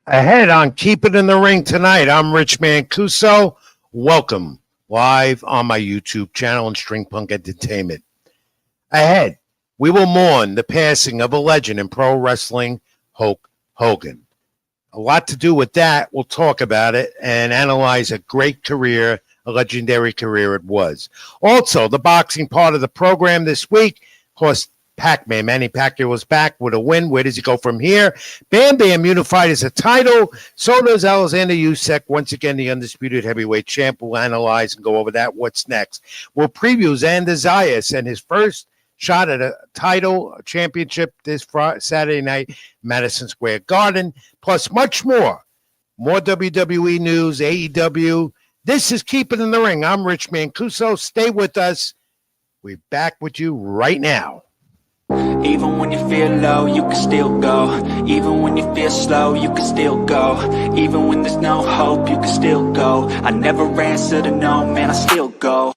Ahead on Keep It in the Ring tonight, I'm Rich Mancuso. Welcome live on my YouTube channel and String Punk Entertainment. Ahead, we will mourn the passing of a legend in pro wrestling, Hulk Hogan. A lot to do with that. We'll talk about it and analyze a great career, a legendary career it was. Also, the boxing part of the program this week, of course, Pac-Man, Manny Pacquiao was back with a win. Where does he go from here? Bam Bam unified as a title. So does Alexander Usyk, once again the undisputed heavyweight champ. We'll analyze and go over that. What's next? We'll preview Xander Zayas and his first shot at a title, a championship this Saturday night, Madison Square Garden, plus much more. More WWE news, AEW. This is Keep It in the Ring. I'm Rich Mancuso. Stay with us. We're back with you right now. Even when you feel low, you can still go. Even when you feel slow, you can still go. Even when there's no hope, you can still go. I never answer to no, man, I still go.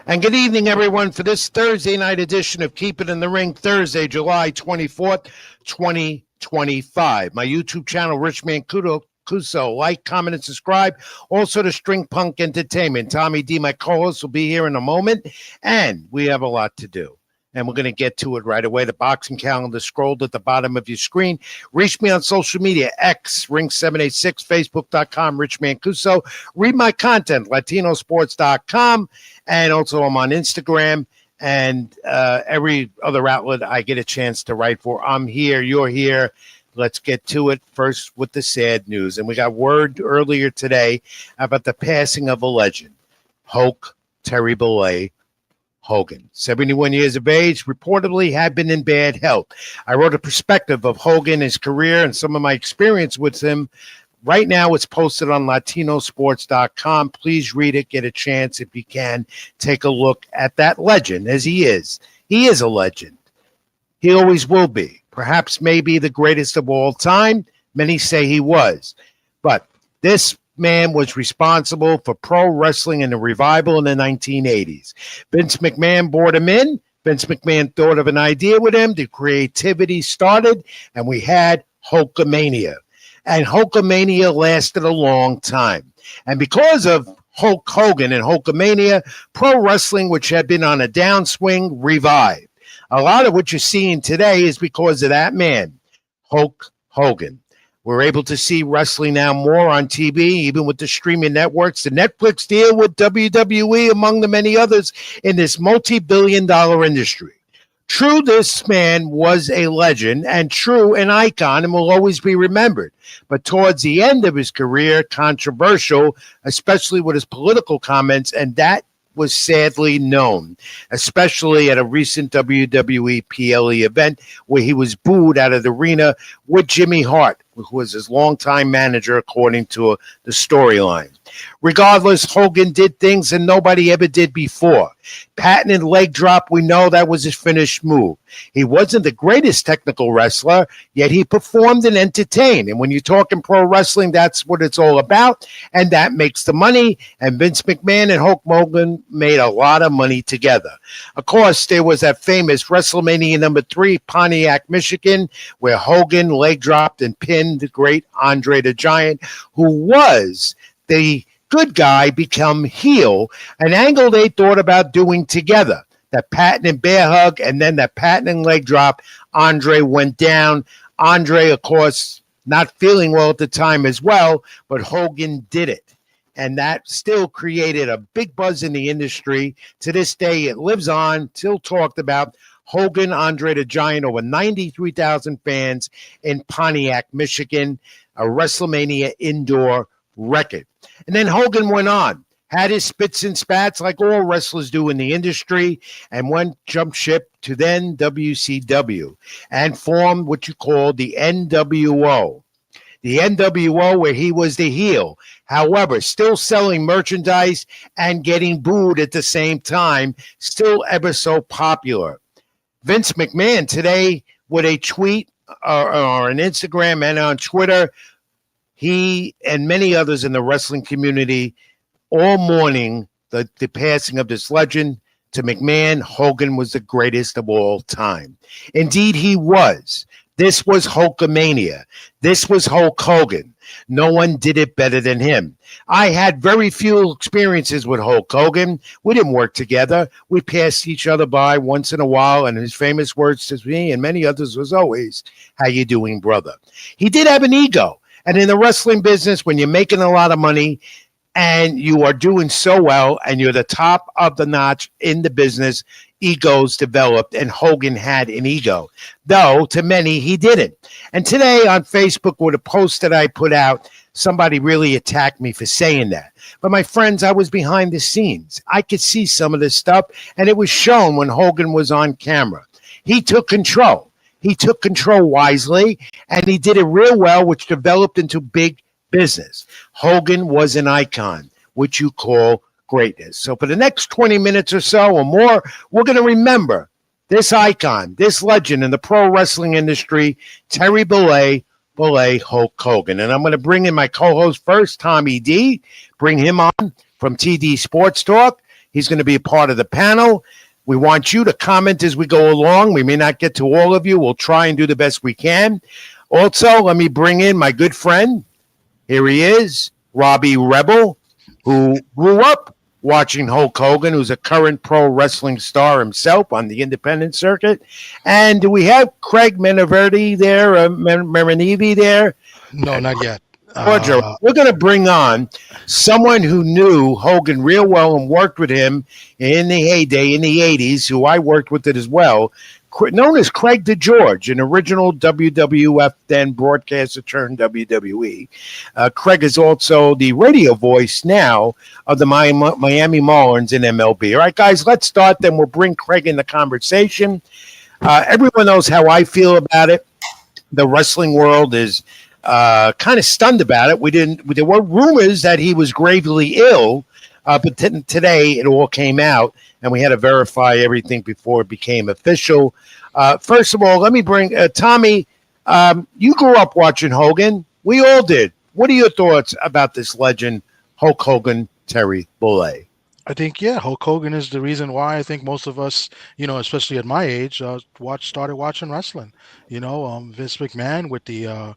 And good evening, everyone, for this Thursday night edition of Keep It in the Ring, Thursday, July 24th, 2025. My YouTube channel, Rich Mancuso. Like, comment, and subscribe. Also to String Punk Entertainment. Tommy D, my co-host, will be here in a moment. And we have a lot to do. And we're going to get to it right away. The boxing calendar scrolled at the bottom of your screen. Reach me on social media, X, Ring786, Facebook.com, Rich Mancuso. Read my content, Latinosports.com. And also I'm on Instagram and every other outlet I get a chance to write for. I'm here. You're here. Let's get to it first with the sad news. And we got word earlier today about the passing of a legend, Hulk Terry Bollea Hogan, 71 years of age, reportedly had been in bad health. I wrote a perspective of Hogan, his career, and some of my experience with him. Right now, it's posted on Latinosports.com. Please read it, get a chance if you can. Take a look at that legend, as he is. He is a legend. He always will be. Perhaps maybe the greatest of all time. Many say he was. But this man was responsible for pro wrestling and the revival in the 1980s. Vince McMahon brought him in. Vince McMahon thought of an idea with him. The creativity started, and we had Hulkamania. And Hulkamania lasted a long time. And because of Hulk Hogan and Hulkamania, pro wrestling, which had been on a downswing, revived. A lot of what you're seeing today is because of that man, Hulk Hogan. We're able to see wrestling now more on TV, even with the streaming networks, the Netflix deal with WWE, among the many others in this multi-billion-dollar industry. True, this man was a legend, and true, an icon, and will always be remembered. But towards the end of his career, controversial, especially with his political comments, and that was sadly known, especially at a recent WWE PLE event where he was booed out of the arena with Jimmy Hart, who was his longtime manager, according to the storyline. Regardless, Hogan did things that nobody ever did before. Patented leg drop, we know that was his finished move. He wasn't the greatest technical wrestler, yet he performed and entertained. And when you talk in pro wrestling, that's what it's all about, and that makes the money. And Vince McMahon and Hulk Hogan made a lot of money together. Of course, there was that famous WrestleMania number 3, Pontiac, Michigan, where Hogan leg dropped and pinned the great Andre the Giant, who was the good guy become heel, an angle they thought about doing together. That patented bear hug and then that patented leg drop. Andre went down. Andre, of course, not feeling well at the time as well, but Hogan did it. And that still created a big buzz in the industry. To this day, it lives on, still talked about. Hogan, Andre the Giant, over 93,000 fans in Pontiac, Michigan, a WrestleMania indoor record. And then Hogan went on, had his spits and spats like all wrestlers do in the industry, and went jump ship to then WCW and formed what you call the NWO. The NWO, where he was the heel. However, still selling merchandise and getting booed at the same time, still ever so popular. Vince McMahon today with a tweet or an Instagram and on Twitter, he and many others in the wrestling community all mourning the passing of this legend. To McMahon, Hogan was the greatest of all time. Indeed, he was. This was Hulkamania. This was Hulk Hogan. No one did it better than him. I had very few experiences with Hulk Hogan. We didn't work together. We passed each other by once in a while, and his famous words to me and many others was always, "How you doing, brother?" He did have an ego. And in the wrestling business, when you're making a lot of money and you are doing so well and you're the top of the notch in the business, egos developed, and Hogan had an ego, though to many he didn't. And today on Facebook, with a post that I put out, somebody really attacked me for saying that. But my friends, I was behind the scenes. I could see some of this stuff, and it was shown when Hogan was on camera. He took control. He took control wisely, and he did it real well, which developed into big business. Hogan was an icon, which you call greatness. So for the next 20 minutes or so or more, we're going to remember this icon, this legend in the pro wrestling industry, Terry Bollea Hulk Hogan. And I'm going to bring in my co-host first, Tommy D. Bring him on from TD Sports Talk. He's going to be a part of the panel. We want you to comment as we go along. We may not get to all of you. We'll try and do the best we can. Also, let me bring in my good friend. Here he is, Robbie Rebel, who grew up watching Hulk Hogan, who's a current pro wrestling star himself on the independent circuit. And do we have Craig Menaverde there, Meranivi there? No, not yet. Georgia, we're going to bring on someone who knew Hogan real well and worked with him in the heyday in the 80s, who I worked with it as well, known as Craig DeGeorge, an original WWF then broadcaster turned WWE. Craig is also the radio voice now of the Miami Marlins in MLB. All right, guys, let's start. Then we'll bring Craig in the conversation. Everyone knows how I feel about it. The wrestling world is kind of stunned about it. There were rumors that he was gravely ill, but today it all came out, and we had to verify everything before it became official. First of all, let me bring Tommy. You grew up watching Hogan. We all did. What are your thoughts about this legend, Hulk Hogan, Terry Bollea? I think, Hulk Hogan is the reason why I think most of us, especially at my age, started watching wrestling. Vince McMahon with the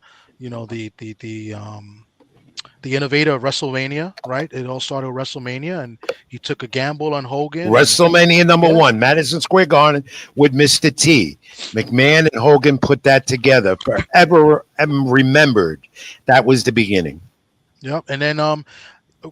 innovator of WrestleMania, right? It all started with WrestleMania, and he took a gamble on Hogan. WrestleMania number one, Madison Square Garden with Mr. T. McMahon and Hogan put that together, forever remembered. That was the beginning. Yep. And then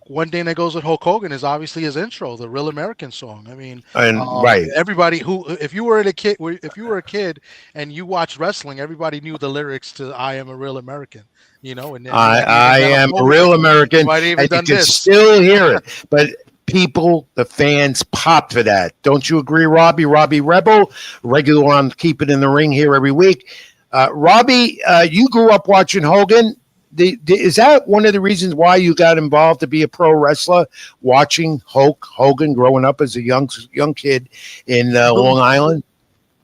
one thing that goes with Hulk Hogan is obviously his intro, the Real American song. I mean, right. Everybody who, if you were a kid and you watched wrestling, everybody knew the lyrics to "I Am a Real American." And I am a real American, and you can still hear it. But people, the fans, popped for that. Don't you agree, Robbie? Robbie Rebel, regular on Keep It in the Ring here every week. Robbie, you grew up watching Hogan. Is that one of the reasons why you got involved to be a pro wrestler, watching Hulk Hogan growing up as a young kid in Long Island?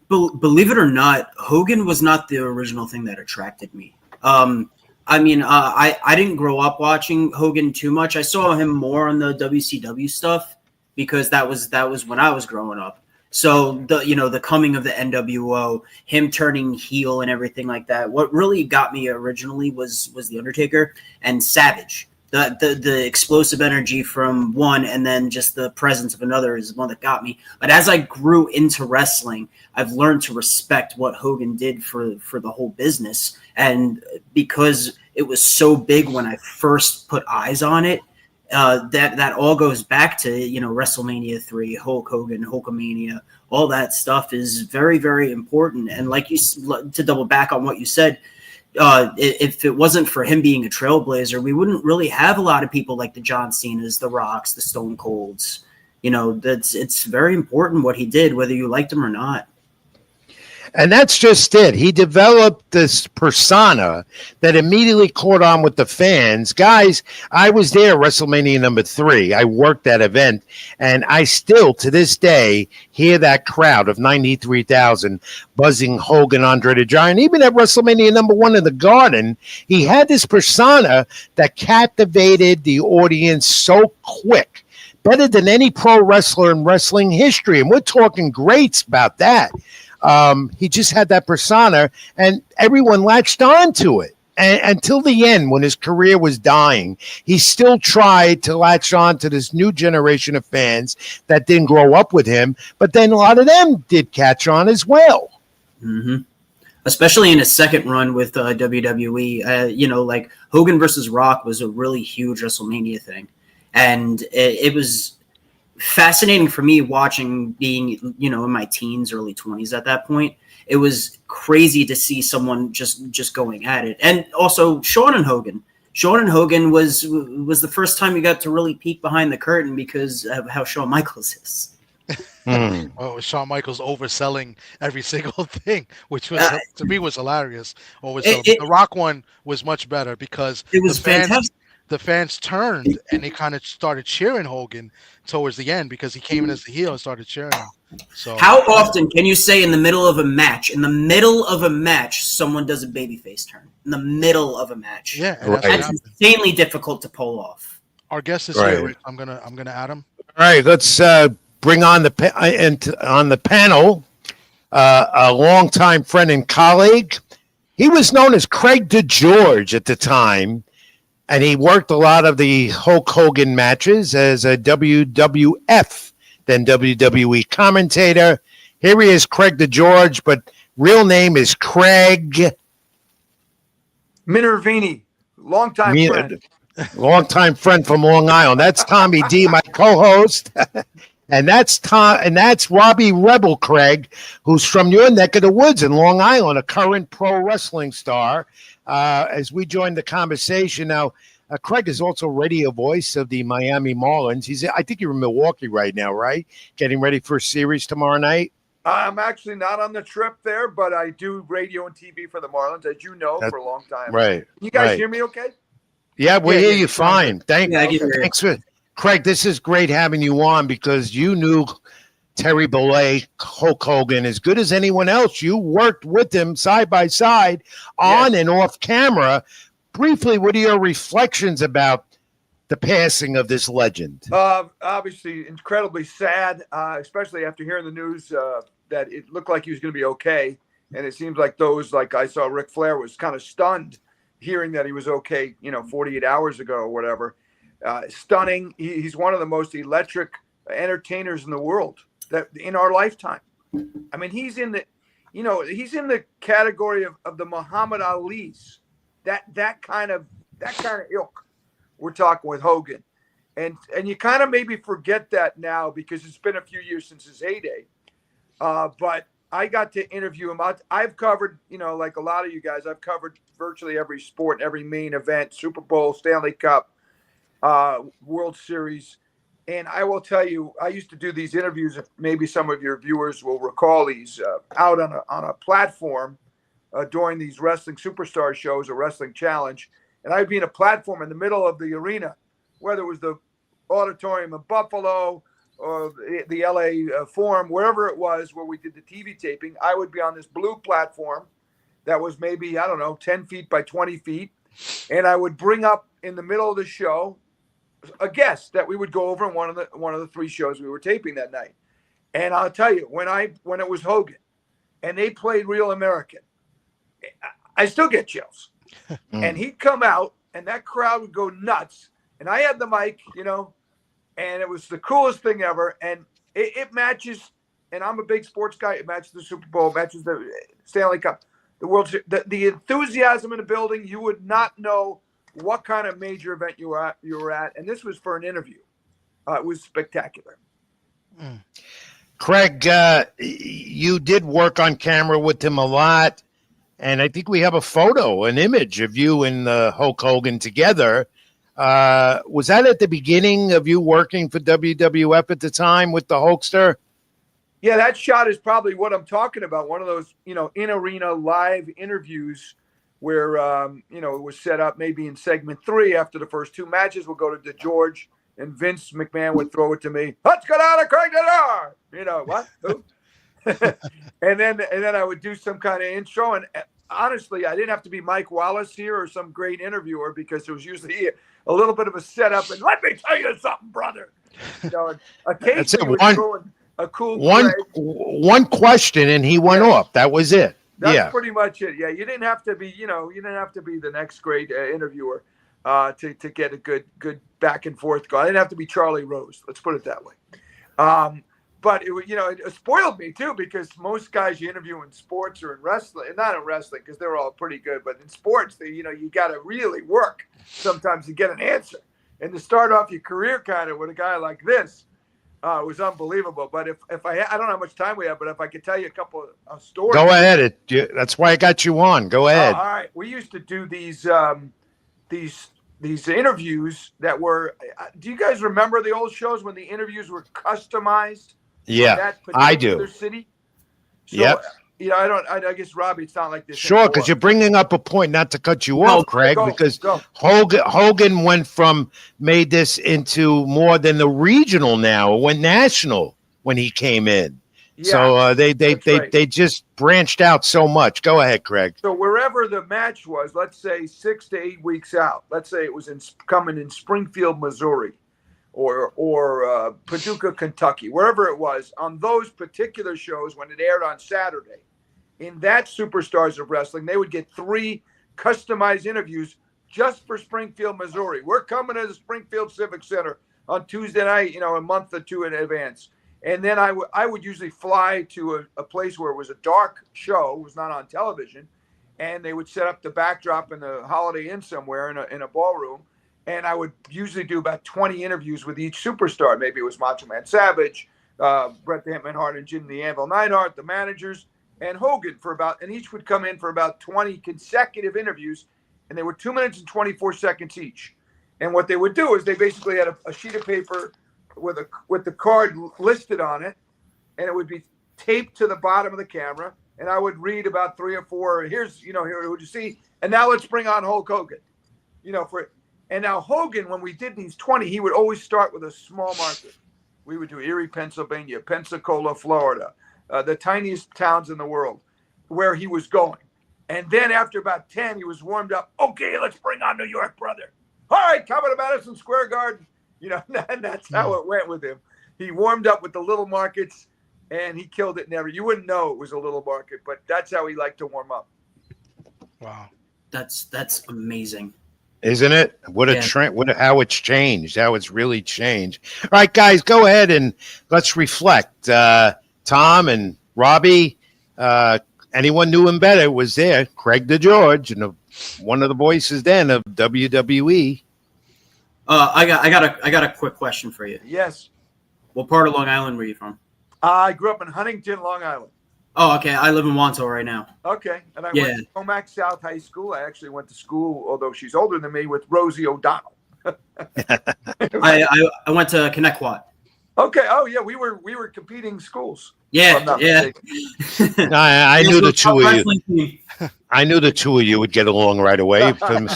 Believe it or not, Hogan was not the original thing that attracted me. I didn't grow up watching Hogan too much. I saw him more on the WCW stuff because that was when I was growing up. So the coming of the NWO, him turning heel and everything like that. What really got me originally was the Undertaker and Savage. The explosive energy from one and then just the presence of another is one that got me. But as I grew into wrestling, I've learned to respect what Hogan did for the whole business. And because it was so big when I first put eyes on it, that all goes back to WrestleMania 3, Hulk Hogan, Hulkamania. All that stuff is very, very important. And like to double back on what you said, if it wasn't for him being a trailblazer, we wouldn't really have a lot of people like the John Cenas, the Rocks, the Stone Colds. It's very important what he did, whether you liked him or not. And that's just it. He developed this persona that immediately caught on with the fans. Guys, I was there WrestleMania number 3. I worked that event, and I still, to this day, hear that crowd of 93,000 buzzing Hogan, Andre the Giant. Even at WrestleMania number 1 in the Garden, he had this persona that captivated the audience so quick, better than any pro wrestler in wrestling history. And we're talking greats about that. He just had that persona, and everyone latched on to it. And until the end, when his career was dying, he still tried to latch on to this new generation of fans that didn't grow up with him. But then a lot of them did catch on as well. Mm-hmm. Especially in his second run with WWE. Like Hogan versus Rock was a really huge WrestleMania thing. And it was fascinating for me watching, being, in my teens, early 20s at that point. It was crazy to see someone just going at it. And also Shawn and Hogan. Shawn and Hogan was the first time you got to really peek behind the curtain because of how Shawn Michaels is. Oh, Shawn Michaels overselling every single thing, which was to me was hilarious. The Rock one was much better because it was fantastic. The fans turned and they kind of started cheering Hogan towards the end because he came in as the heel and started cheering him. So how often can you say in the middle of a match, someone does a babyface turn in the middle of a match? Yeah, and that's insanely difficult to pull off. Our guest is here, Rick. I'm gonna add him. All right, let's bring on the panel a longtime friend and colleague. He was known as Craig DeGeorge at the time. And he worked a lot of the Hulk Hogan matches as a WWF, then WWE commentator. Here he is, Craig DeGeorge, but real name is Craig Minervini, longtime friend. Longtime friend from Long Island. That's Tommy D, my co-host. And that's Robbie Rebel Craig, who's from your neck of the woods in Long Island, a current pro wrestling star. As we join the conversation now, Craig is also radio voice of the Miami Marlins. I think you're in Milwaukee right now, right? Getting ready for a series tomorrow night. I'm actually not on the trip there, but I do radio and TV for the Marlins, as you know, for a long time. Right. You guys hear me okay? Yeah, we hear you fine. Thanks for Craig. This is great having you on because you knew Terry Bollea, Hulk Hogan, as good as anyone else. You worked with him side by side on and off camera. Briefly, what are your reflections about the passing of this legend? Obviously, incredibly sad, especially after hearing the news that it looked like he was going to be okay. And it seems like I saw Ric Flair was kind of stunned hearing that he was okay, 48 hours ago or whatever. Stunning. He's one of the most electric entertainers in the world. That in our lifetime. I mean, he's in the category of the Muhammad Ali's, that kind of ilk we're talking with Hogan. And you kind of maybe forget that now because it's been a few years since his heyday. But I got to interview him. I've covered, like a lot of you guys, I've covered virtually every sport, every main event, Super Bowl, Stanley Cup, World Series. And I will tell you, I used to do these interviews. Maybe some of your viewers will recall these out on a platform during these wrestling superstar shows, a wrestling challenge. And I'd be in a platform in the middle of the arena, whether it was the auditorium in Buffalo or the LA Forum, wherever it was where we did the TV taping. I would be on this blue platform that was maybe, 10 feet by 20 feet. And I would bring up in the middle of the show a guest that we would go over in one of the three shows we were taping that night. And I'll tell you, when it was Hogan and they played Real American, I still get chills. And he'd come out and that crowd would go nuts. And I had the mic, and it was the coolest thing ever. And it matches, and I'm a big sports guy. It matches the Super Bowl, matches the Stanley Cup, the World Series. The enthusiasm in the building, you would not know what kind of major event you were at, and this was for an interview. It was spectacular. Craig, you did work on camera with him a lot, and I think we have a photo, an image of you and Hulk Hogan together. Was that at the beginning of you working for WWF at the time with the Hulkster? Yeah, that shot is probably what I'm talking about. One of those, in-arena live interviews where, it was set up maybe in segment 3 after the first 2 matches. We'll go to DeGeorge, and Vince McMahon would throw it to me. Let's get out of Craig DeGeorge. What? Who? and then I would do some kind of intro. And honestly, I didn't have to be Mike Wallace here or some great interviewer because it was usually a little bit of a setup. And let me tell you something, brother. Occasionally a cool One Craig. one question, and he went Yeah. off. That was it. That's pretty much it. Yeah, you didn't have to be, you didn't have to be the next great interviewer to get a good back and forth go. I didn't have to be Charlie Rose. Let's put it that way. But it spoiled me too, because most guys you interview in sports or in wrestling, not in wrestling because they're all pretty good, but in sports, you got to really work sometimes to get an answer. And to start off your career kind of with a guy like this was unbelievable. But if I don't know how much time we have, but if I could tell you a couple of stories. Go ahead. That's why I got you on. Go ahead. All right. We used to do these interviews that were. Do you guys remember the old shows when the interviews were customized? Yeah, That I do. City. So, Yep. I guess Robbie, it's not like this. Sure, because you're bringing up a point. Not to cut you off, Craig, because go. Hogan made this into more than the regional now. It went national when he came in. Yeah, so they just branched out so much. Go ahead, Craig. So wherever the match was, let's say 6 to 8 weeks out. Let's say it was coming in Springfield, Missouri, or Paducah, Kentucky, wherever it was. On those particular shows, when it aired on Saturday, in that Superstars of Wrestling, they would get 3 customized interviews just for Springfield, Missouri. We're coming to the Springfield Civic Center on Tuesday night, a month or two in advance. And then I would usually fly to a place where it was a dark show, it was not on television, and they would set up the backdrop in the Holiday Inn somewhere in a ballroom, and I would usually do about 20 interviews with each superstar. Maybe it was Macho Man Savage, Bret the Hitman Hart, and Jim the Anvil Neidhart, the managers, and Hogan and each would come in for about 20 consecutive interviews, and they were 2 minutes and 24 seconds each. And what they would do is they basically had a sheet of paper with the card listed on it, and it would be taped to the bottom of the camera, and I would read about 3 or 4. Here would you see? And now let's bring on Hulk Hogan. And now Hogan, when we did these 20, he would always start with a small market. We would do Erie, Pennsylvania, Pensacola, Florida, the tiniest towns in the world, where he was going. And then after about 10, he was warmed up. Okay, let's bring on New York, brother. All right, coming to Madison Square Garden. And that's how it went with him. He warmed up with the little markets, and he killed it. You wouldn't know it was a little market, but that's how he liked to warm up. Wow, that's amazing, isn't it? What a trend! How it's changed. How it's really changed. All right, guys, go ahead and let's reflect. Tom and Robbie. Anyone knew him better was there. Craig DeGeorge, and one of the voices then of WWE. I got a quick question for you. Yes. What part of Long Island were you from? I grew up in Huntington, Long Island. Oh, okay. I live in Wanto right now. Okay. And I went to Comac South High School. I actually went to school, although she's older than me, with Rosie O'Donnell. I went to Connecticut. Okay. Oh yeah, we were competing schools. Yeah. I knew the two of you. I knew the two of you would get along right away from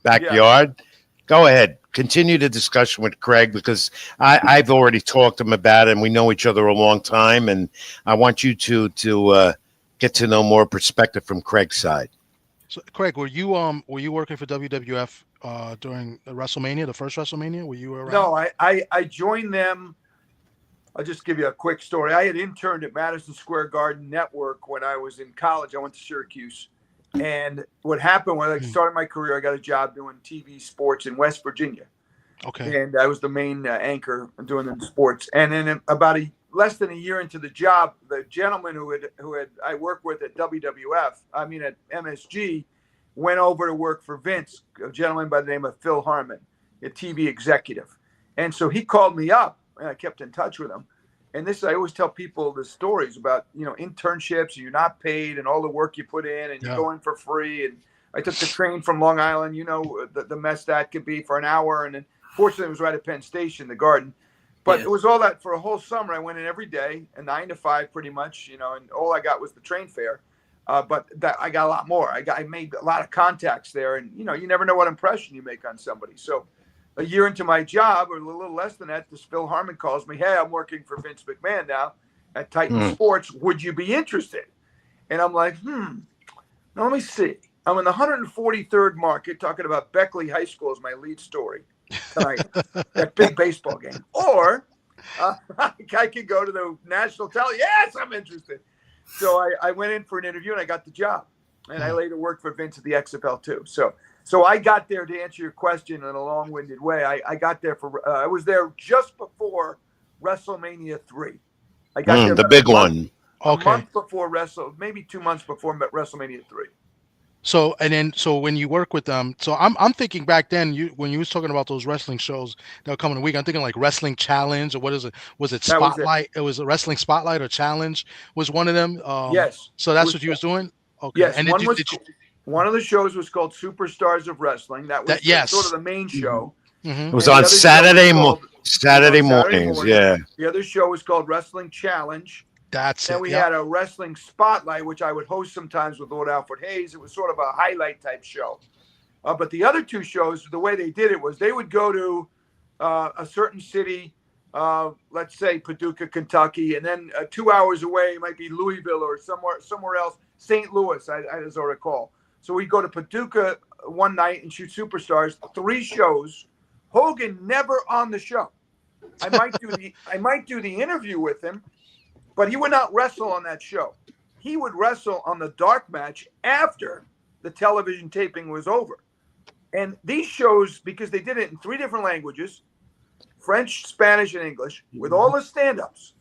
backyard. Yeah. Go ahead. Continue the discussion with Craig, because I've already talked to him about it, and we know each other a long time, and I want you to get to know more perspective from Craig's side. So, Craig, were you working for WWF during WrestleMania, the first WrestleMania? Were you around? No, I joined them. I'll just give you a quick story. I had interned at Madison Square Garden Network when I was in college. I went to Syracuse. And what happened when I started my career, I got a job doing TV sports in West Virginia. Okay. And I was the main anchor doing the sports. And then about less than a year into the job, the gentleman who I worked with at at MSG, went over to work for Vince, a gentleman by the name of Phil Harmon, a TV executive. And so he called me up, and I kept in touch with him. And I always tell people the stories about, internships, you're not paid, and all the work you put in, and you go in for free. And I took the train from Long Island, the mess that could be, for an hour. And then fortunately it was right at Penn Station, the Garden. But it was all that for a whole summer. I went in every day, 9 to 5 pretty much, and all I got was the train fare. But I got a lot more. I made a lot of contacts there. And, you never know what impression you make on somebody. So a year into my job, or a little less than that, this Phil Harmon calls me. Hey, I'm working for Vince McMahon now at Titan Sports. Would you be interested? And I'm like, now let me see. I'm in the 143rd market, talking about Beckley High School as my lead story tonight, that big baseball game. Or I could go to the national television. Yes, I'm interested. So I went in for an interview and I got the job. And I later worked for Vince at the XFL too. So I got there, to answer your question in a long-winded way. I got there I was there just before WrestleMania 3. I got there the big one. A month before maybe 2 months before WrestleMania 3. So when you work with them, so I'm thinking back then, when you was talking about those wrestling shows that were coming a week, I'm thinking like Wrestling Challenge, or what is it? Was it Spotlight? It was a Wrestling Spotlight or Challenge was one of them. Yes. So that's what you was doing? Okay. Yes. And one of the shows was called Superstars of Wrestling. That was sort of the main show. It was on Saturday mornings. Yeah. The other show was called Wrestling Challenge. And we had a Wrestling Spotlight, which I would host sometimes with Lord Alfred Hayes. It was sort of a highlight type show. But the other two shows, the way they did it was they would go to a certain city, let's say Paducah, Kentucky, and then 2 hours away it might be Louisville or somewhere else, St. Louis, as I recall. So we'd go to Paducah one night and shoot Superstars, 3 shows. Hogan never on the show. I might do the interview with him, but he would not wrestle on that show. He would wrestle on the dark match after the television taping was over. And these shows, because they did it in 3 different languages, French, Spanish, and English, with all the stand-ups.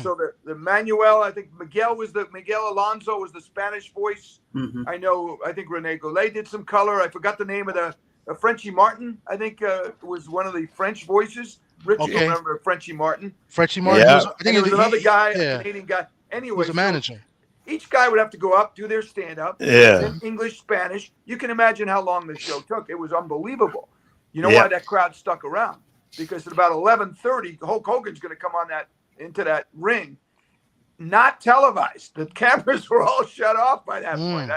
So the Manuel, I think Miguel Alonso was the Spanish voice. I think Rene Goulet did some color. I forgot the name of the Frenchie Martin, I think was one of the French voices. Rich, you remember Frenchie Martin? Frenchie Martin. Yeah. I think there was another guy, a Canadian guy. Anyway, he was a manager. Each guy would have to go up, do their stand-up. In English, Spanish. You can imagine how long the show took. It was unbelievable. You know why that crowd stuck around? Because at about 11:30, Hulk Hogan's going to come on into that ring. Not televised. The cameras were all shut off by that point.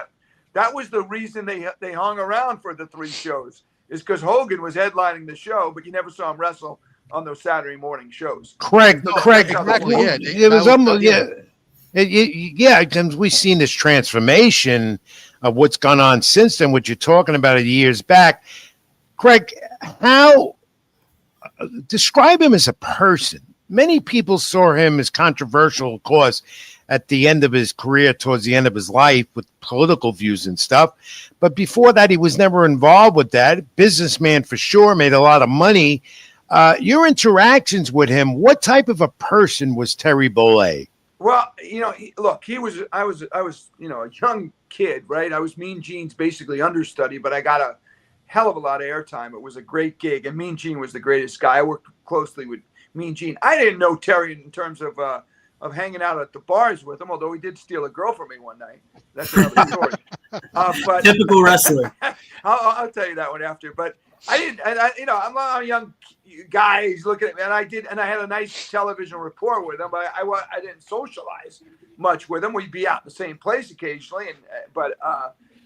That was the reason they hung around for the 3 shows, is because Hogan was headlining the show, but you never saw him wrestle on those Saturday morning shows. Craig, exactly. It was because we've seen this transformation of what's gone on since then, what you're talking about years back. Craig, how describe him as a person? Many people saw him as controversial, of course, at the end of his career, towards the end of his life, with political views and stuff. But before that, he was never involved with that. Businessman for sure, made a lot of money. Your interactions with him, what type of a person was Terry Bollea? Well, I was a young kid, right? I was Mean Gene's basically understudy, but I got a hell of a lot of airtime. It was a great gig, and Mean Gene was the greatest guy. I worked closely with Mean Gene. I didn't know Terry in terms of hanging out at the bars with him, although he did steal a girl from me one night. That's another story. But typical wrestler. I'll tell you that one after. But I didn't, and I'm a young guy. He's looking at me, and I had a nice television rapport with him, but I didn't socialize much with him. We'd be out in the same place occasionally,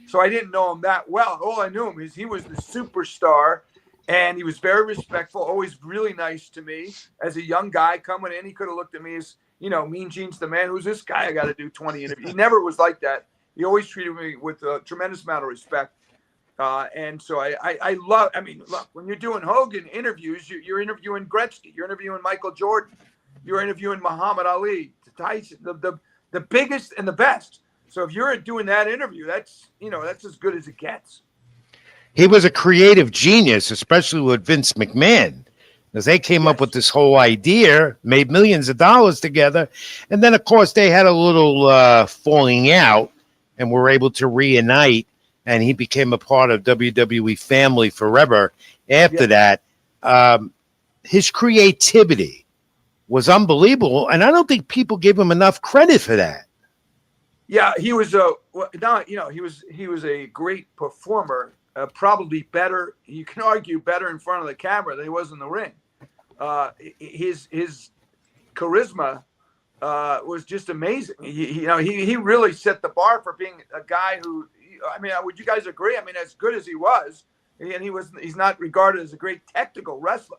so I didn't know him that well. All I knew him is he was the superstar, and he was very respectful, always really nice to me. As a young guy coming in, he could have looked at me as, Mean Gene's the man. Who's this guy? I got to do 20 interviews. He never was like that. He always treated me with a tremendous amount of respect. And so I love, look, when you're doing Hogan interviews, you're interviewing Gretzky, you're interviewing Michael Jordan, you're interviewing Muhammad Ali, Tyson, the biggest and the best. So if you're doing that interview, that's as good as it gets. He was a creative genius, especially with Vince McMahon, because they came up with this whole idea, made millions of dollars together. And then, of course, they had a little falling out and were able to reunite. And he became a part of WWE family forever after that. His creativity was unbelievable. And I don't think people gave him enough credit for that. Yeah, he was he was a great performer, probably better. You can argue better in front of the camera than he was in the ring. His charisma was just amazing. He really set the bar for being a guy who, would you guys agree? As good as he was, and he's not regarded as a great technical wrestler.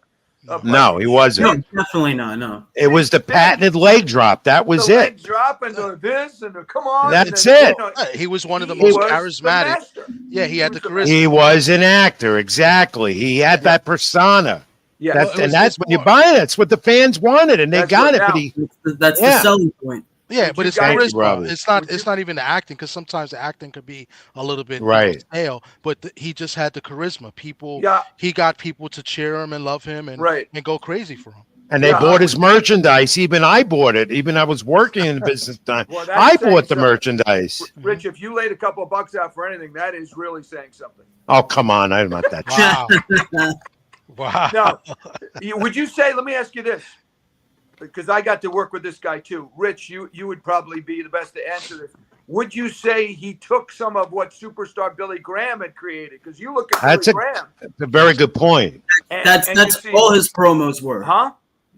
No, he wasn't. No, definitely not. No, it was the patented leg drop. That was it. Leg drop and this and come on. That's it. He was one of the most charismatic. Yeah, he had the charisma. He was an actor. Exactly. He had that persona. Yeah, That's when you buy it. That's what the fans wanted, and they That's got what it. now- But That's the selling point. Yeah, Would but you it's guys- charisma. Robbie. It's not even the acting, because sometimes the acting could be a little bit Right. stale. But he just had the charisma. People, Yeah. he got people to cheer him and love him and Right. and go crazy for him. And they Yeah, bought his merchandise. Even I bought it. Even I was working in the business time. Well, that's I saying bought the something. merchandise. Rich, if you laid a couple of bucks out for anything, that is really saying something. Oh, come on. I'm not that cheap. Wow. Wow. Now, would you say? Let me ask you this, because I got to work with this guy too. Rich, you would probably be the best to answer this. Would you say he took some of what superstar Billy Graham had created? Because you look at That's Billy Graham. That's a very good point. That's you see- all his promos were. Huh?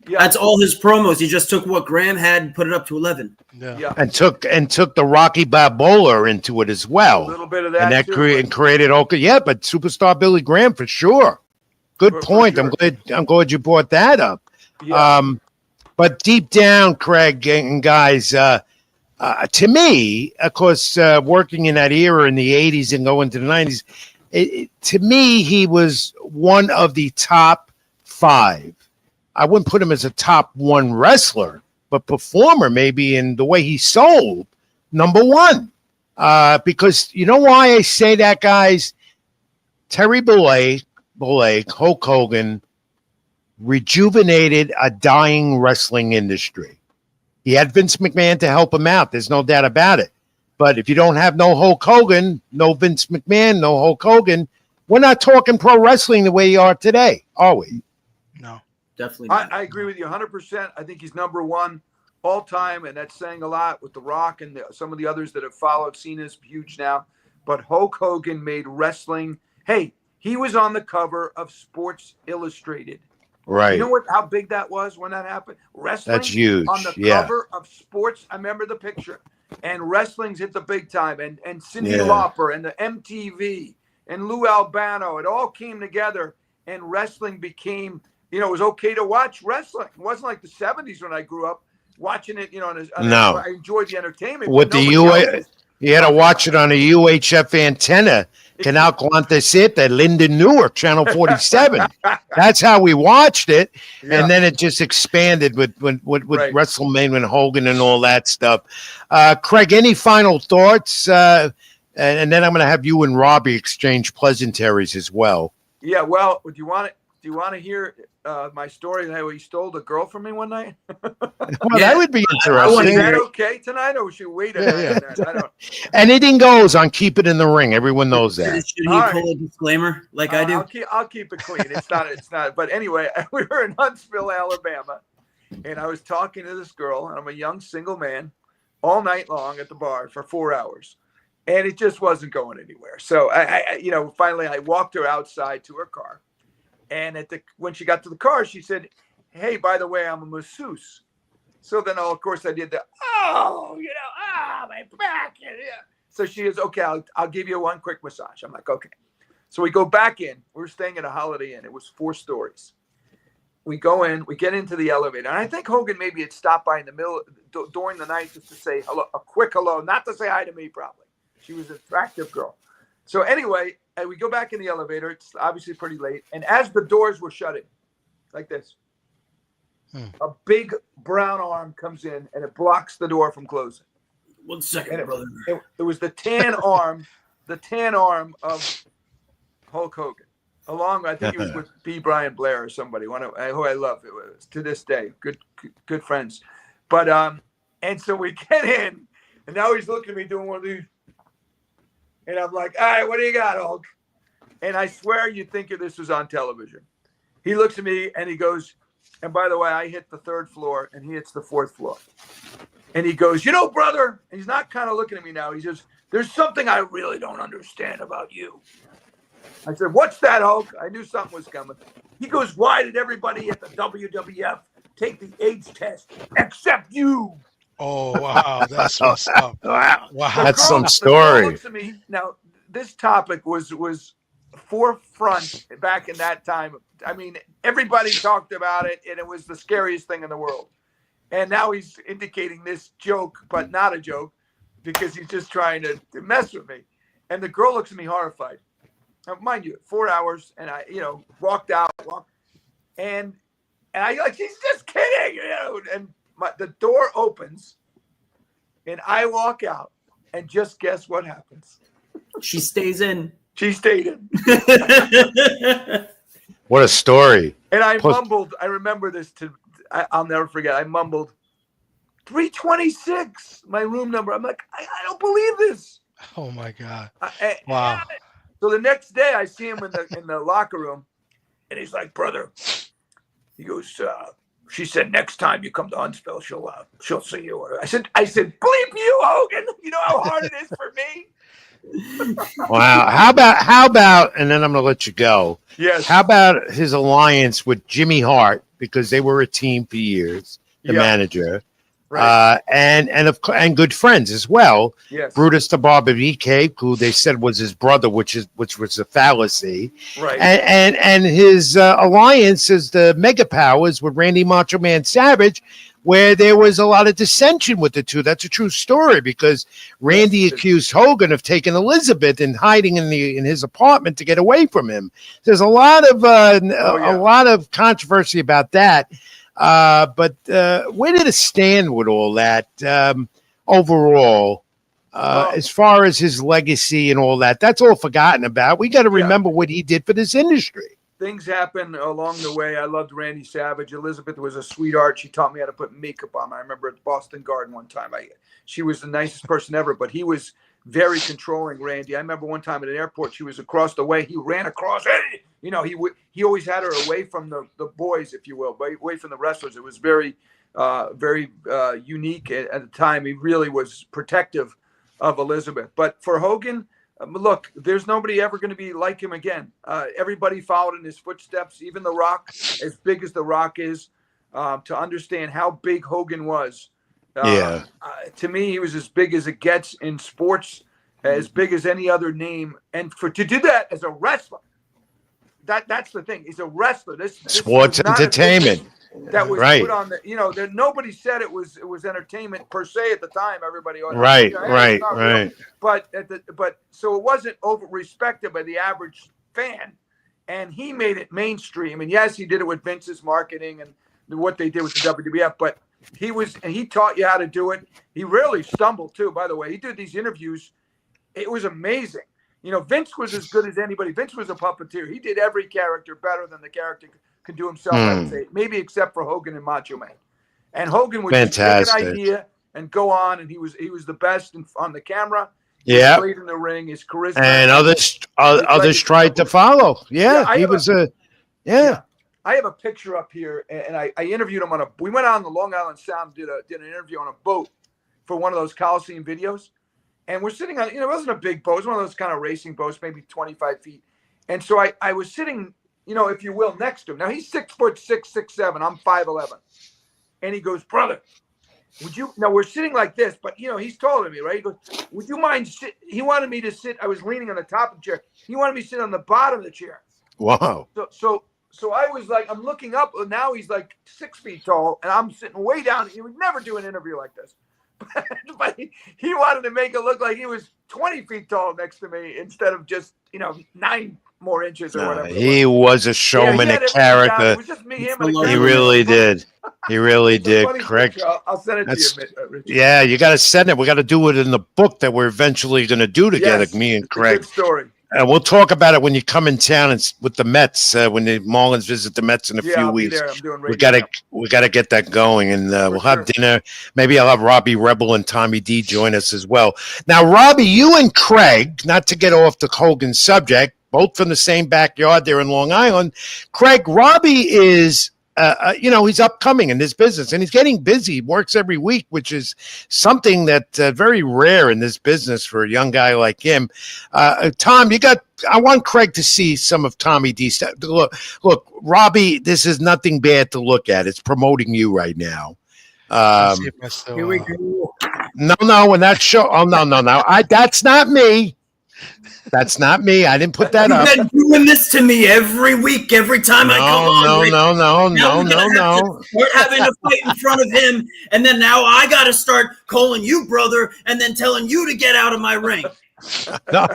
Yeah. That's all his promos. He just took what Graham had and put it up to 11. Yeah. And took the Rocky Balboa into it as A well. little bit of that. And that too, created okay. Yeah, but superstar Billy Graham for sure. Good For point. sure. I'm glad you brought that up. Yeah. But deep down, Craig and guys, to me, of course, working in that era in the 80s and going to the 90s, to me, he was one of the top 5. I wouldn't put him as a top 1 wrestler, but performer, maybe in the way he sold, number 1. Because you know why I say that, guys? Terry Bollea, Hulk Hogan, rejuvenated a dying wrestling industry. He had Vince McMahon to help him out. There's no doubt about it. But if you don't have no Hulk Hogan, no Vince McMahon, no Hulk Hogan, we're not talking pro wrestling the way you are today, are we? No. Definitely not. I agree with you 100%. I think he's number 1 all time, and that's saying a lot with The Rock and some of the others that have followed. Cena's huge now. But Hulk Hogan made wrestling. Hey, he was on the cover of Sports Illustrated. Right. You know how big that was when that happened? Wrestling That's huge. on the cover of Sports. I remember the picture. And wrestling's hit the big time. And Cyndi Lauper and the MTV and Lou Albano. It all came together, and wrestling became, it was okay to watch wrestling. It wasn't like the 70s when I grew up watching it, No. I enjoyed the entertainment. With but the nobody else. you had to watch it on a UHF antenna. Canal 47, Linden Newark, Channel 47. That's how we watched it. Yeah. And then it just expanded with Right. WrestleMania and Hogan and all that stuff. Craig, any final thoughts? And then I'm going to have you and Robbie exchange pleasantries as well. Yeah, well, do you want to hear my story how he stole the girl from me one night? Well, that would be Is interesting. that okay tonight, or should we wait a minute? I don't. Anything goes on Keep It in the Ring. Everyone knows that. Should he All right. pull a disclaimer like I do? I'll keep it clean. It's not. But anyway, we were in Huntsville, Alabama, and I was talking to this girl, and I'm a young single man, all night long at the bar for 4 hours, and it just wasn't going anywhere. So I finally I walked her outside to her car, and when she got to the car, she said, "Hey, by the way, I'm a masseuse." So then, of course, I did my back. Yeah. So she goes, "Okay, I'll give you one quick massage." I'm like, "Okay." So we go back in. We're staying at a Holiday Inn. It was 4 stories. We go in. We get into the elevator, and I think Hogan maybe had stopped by in the middle during the night just to say hello, a quick hello, not to say hi to me. Probably she was an attractive girl. So anyway, we go back in the elevator. It's obviously pretty late, and as the doors were shutting, like this. A big brown arm comes in and it blocks the door from closing. 1 second, brother. It was the tan arm of Hulk Hogan, along I think he was with B. Brian Blair or somebody, who I love. It was to this day, good friends. But and so we get in, and now he's looking at me doing one of these, and I'm like, "All right, what do you got, Hulk?" And I swear you'd think this was on television. He looks at me and he goes, and by the way, I hit the 3rd floor and he hits the 4th floor. And he goes, brother, and he's not kind of looking at me now. He says, "There's something I really don't understand about you." I said, "What's that, Hulk?" I knew something was coming. He goes, "Why did everybody at the WWF take the AIDS test except you?" Oh, wow. That's what's up. Wow. Wow. That's The girl some story. looks at me. Now, this topic was forefront back in that time. I mean, everybody talked about it, and it was the scariest thing in the world. And now he's indicating this joke, but not a joke, because he's just trying to mess with me. And the girl looks at me horrified. Now, mind you, 4 hours, and I, walked out. And I like, he's just kidding, you know. And the door opens, and I walk out, and just guess what happens? She stays in. She stayed in. What a story. And I mumbled, I remember this I'll never forget. I mumbled 326, my room number. I'm like, I don't believe this. Oh my God. Wow. So the next day I see him in the locker room, and he's like, brother, he goes, she said, next time you come to Huntsville, she'll see you. I said, bleep you, Hogan. You know how hard it is for me. Wow. How about, and then I'm going to let you go. Yes. How about his alliance with Jimmy Hart, because they were a team for years, the manager, right. and good friends as well. Yes. Brutus the Barber BK, who they said was his brother, which was a fallacy. Right. And his alliance as the Mega Powers with Randy Macho Man Savage, where there was a lot of dissension with the two. That's a true story, because Randy accused Hogan of taking Elizabeth and hiding in his apartment to get away from him. There's a lot of a lot of controversy about that. But where did it stand with all that overall? As far as his legacy and all that, that's all forgotten about. We got to remember what he did for this industry. Things happen along the way. I loved Randy Savage. Elizabeth was a sweetheart. She taught me how to put makeup on. I remember at Boston Garden one time. She was the nicest person ever, but he was very controlling, Randy. I remember one time at an airport, she was across the way. He ran across. Hey! You know, he always had her away from the boys, if you will, but away from the wrestlers. It was very, very unique at the time. He really was protective of Elizabeth. But for Hogan, look, there's nobody ever going to be like him again. Everybody followed in his footsteps, even The Rock, as big as The Rock is, to understand how big Hogan was. To me, he was as big as it gets in sports, as big as any other name. And to do that as a wrestler, that's the thing. He's a wrestler. This sports entertainment. That was put on the, nobody said it was entertainment per se at the time. Everybody, right. But so it wasn't over respected by the average fan, and he made it mainstream. And yes, he did it with Vince's marketing and what they did with the WWF, but he taught you how to do it. He rarely stumbled too, by the way. He did these interviews. It was amazing. You know, Vince was as good as anybody. Vince was a puppeteer. He did every character better than the character could do himself, I would say, maybe except for Hogan and Macho Man. And Hogan would just take an idea and go on, and he was the best on the camera. Yeah, great in the ring, his charisma, and others tried to follow. Yeah, he was a. I have a picture up here, and I interviewed him we went on the Long Island Sound, did an interview on a boat for one of those Coliseum videos. And we're sitting on, it wasn't a big boat. It was one of those kind of racing boats, maybe 25 feet. And so I was sitting, if you will, next to him. Now he's 6'6", 6'7". I'm 5'11". And he goes, brother, now we're sitting like this, but he's taller than me, right? He goes, would you mind he wanted me to sit. I was leaning on the top of the chair. He wanted me to sit on the bottom of the chair. Wow. So I was like, I'm looking up, and now he's like 6 feet tall, and I'm sitting way down. He would never do an interview like this. But he wanted to make it look like he was 20 feet tall next to me instead of just 9 more inches or whatever. He was a showman, a character. It was just me, him, and he really did. He really did. Correct. I'll send it to you, Richard. Yeah, you got to send it. We got to do it in the book that we're eventually going to do together. Yes, me and Craig. Good story. We'll talk about it when you come in town and with the Mets. When the Marlins visit the Mets in a few weeks, I'm doing we gotta get that going, and we'll have dinner. Maybe I'll have Robbie Rebel and Tommy D join us as well. Now, Robbie, you and Craig, not to get off the Hogan subject, both from the same backyard there in Long Island. Craig, Robbie is. He's upcoming in this business, and he's getting busy. He works every week, which is something that very rare in this business for a young guy like him. Tom, I want Craig to see some of Tommy D stuff. Look, Robbie, this is nothing bad to look at. It's promoting you right now. Here we go. No, when that show. Oh, no. That's not me. That's not me. I didn't put that up. You've been doing this to me every week, every time I come on. No. We're having to fight in front of him, and then now I got to start calling you brother, and then telling you to get out of my ring. No.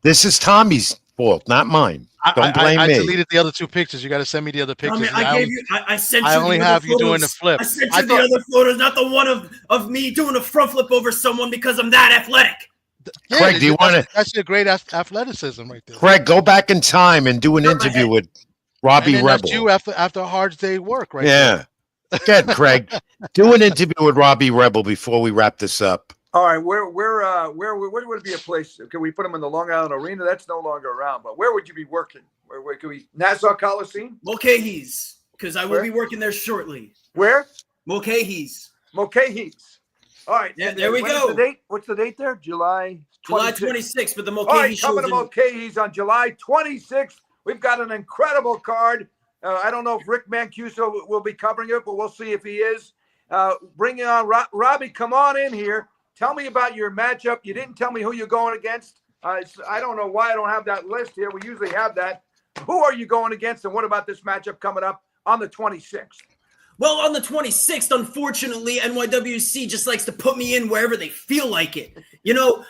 This is Tommy's fault, not mine. Don't blame I me. deleted the other 2 pictures. You got to send me the other pictures. I sent you. I only the have other you doing the photos. flip. I sent you the other photos, not the one of me doing a front flip over someone because I'm that athletic. Yeah, Craig, do you want to? That's your great athleticism right there. Craig, go back in time and do an interview with Robbie and then Rebel. That's you after a hard day's work, right? Yeah. Good, Craig. Do an interview with Robbie Rebel before we wrap this up. All right, where would be a place? Can we put him in the Long Island Arena? That's no longer around. But where would you be working? Where could we? Nassau Coliseum? Mulcahy's, because I will be working there shortly. Where? Mulcahy's. Mulcahy's. All right. Yeah, there we go. The date? What's the date there? July 26th for the Mulcahy All right, show. coming to Mulcahy's on July 26th. We've got an incredible card. I don't know if Rick Mancuso will be covering it, but we'll see if he is. Bring on Robbie. Come on in here. Tell me about your matchup. You didn't tell me who you're going against. I don't know why I don't have that list here. We usually have that. Who are you going against, and what about this matchup coming up on the 26th? Well, on the 26th, unfortunately, NYWC just likes to put me in wherever they feel like it. You know,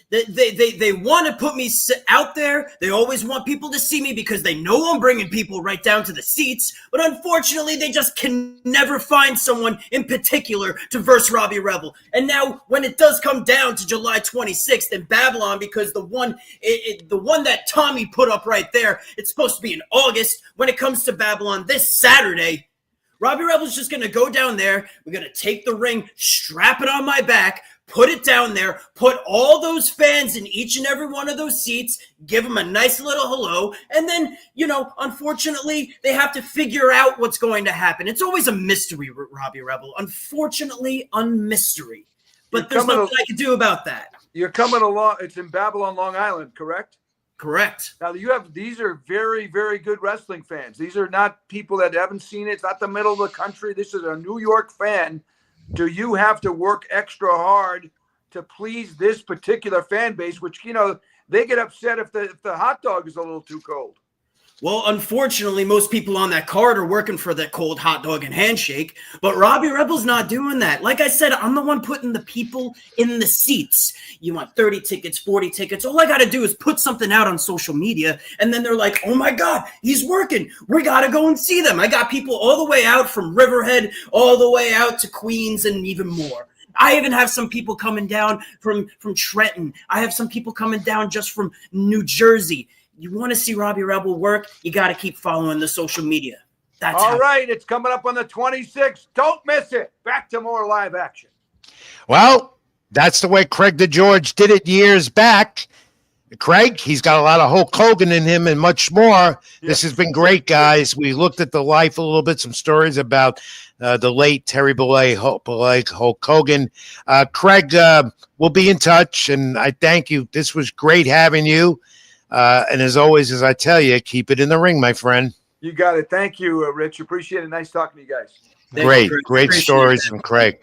they want to put me out there. They always want people to see me because they know I'm bringing people right down to the seats. But unfortunately, they just can never find someone in particular to verse Robbie Rebel. And now, when it does come down to July 26th in Babylon, because the one that Tommy put up right there, it's supposed to be in August. When it comes to Babylon this Saturday, Robbie Rebel's just going to go down there. We're going to take the ring, strap it on my back, put it down there, put all those fans in each and every one of those seats, give them a nice little hello, and then, you know, unfortunately, they have to figure out what's going to happen. It's always a mystery, Robbie Rebel. Unfortunately, mystery. But there's nothing I can do about that. You're coming along. It's in Babylon, Long Island, correct? Correct. Now these are very, very good wrestling fans. These are not people that haven't seen it. It's not the middle of the country. This is a New York fan. Do you have to work extra hard to please this particular fan base, which, you know, they get upset if the hot dog is a little too cold? Well, unfortunately, most people on that card are working for that cold hot dog and handshake, but Robbie Rebel's not doing that. Like I said, I'm the one putting the people in the seats. You want 30 tickets, 40 tickets. All I got to do is put something out on social media, and then they're like, oh my God, he's working. We got to go and see them. I got people all the way out from Riverhead, all the way out to Queens, and even more. I even have some people coming down from Trenton. I have some people coming down just from New Jersey. You want to see Robbie Rebel work, you got to keep following the social media. That's all right. It's coming up on the 26th. Don't miss it. Back to more live action. Well, that's the way Craig DeGeorge did it years back. Craig, he's got a lot of Hulk Hogan in him and much more. Yeah. This has been great, guys. We looked at the life a little bit, some stories about the late Terry Bollea, Hulk Hogan. Craig, we'll be in touch, and I thank you. This was great having you. And as always, as I tell you, keep it in the ring, my friend. You got it. Thank you, Rich. Appreciate it. Nice talking to you guys. Great stories from Craig.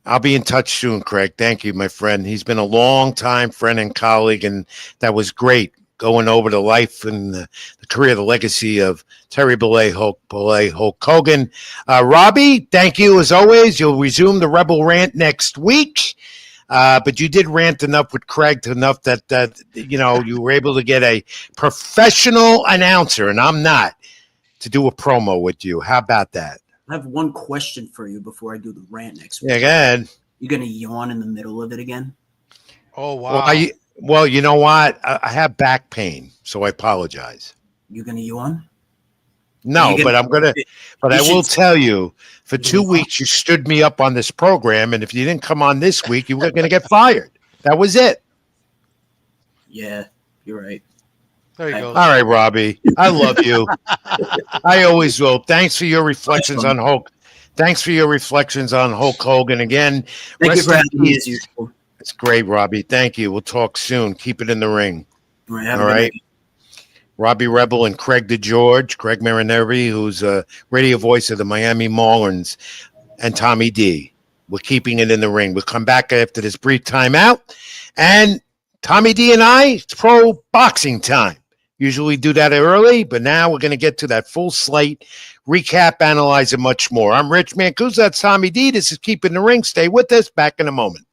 I'll be in touch soon, Craig. Thank you, my friend. He's been a long-time friend and colleague, and that was great going over the life and the career, the legacy of Terry Bollea, Hulk Hogan. Robbie, thank you as always. You'll resume the Rebel Rant next week. But you did rant enough with Craig enough that you know, you were able to get a professional announcer, and I'm not, to do a promo with you. How about that? I have one question for you before I do the rant next week. Yeah, go ahead. You gonna yawn in the middle of it again? Oh wow. Well, you know what? I have back pain, so I apologize. You gonna yawn? No, but I'm gonna. But I will tell you, for 2 weeks you stood me up on this program, and if you didn't come on this week, you were going to get fired. That was it. Yeah, you're right. There you go. All right, Robbie. I love you. I always will. Thanks for your reflections on Hulk. Thanks for your reflections on Hulk Hogan again. Thank you for having me as usual. It's great, Robbie. Thank you. We'll talk soon. Keep it in the ring. All right. Robbie Rebel and Craig DeGeorge, Craig Marineri, who's a radio voice of the Miami Marlins, and Tommy D. We're keeping it in the ring. We'll come back after this brief timeout. And Tommy D and I, it's pro boxing time. Usually do that early, but now we're going to get to that full slate, recap, analyze, and much more. I'm Rich Mancuso. That's Tommy D. This is Keeping the Ring. Stay with us. Back in a moment.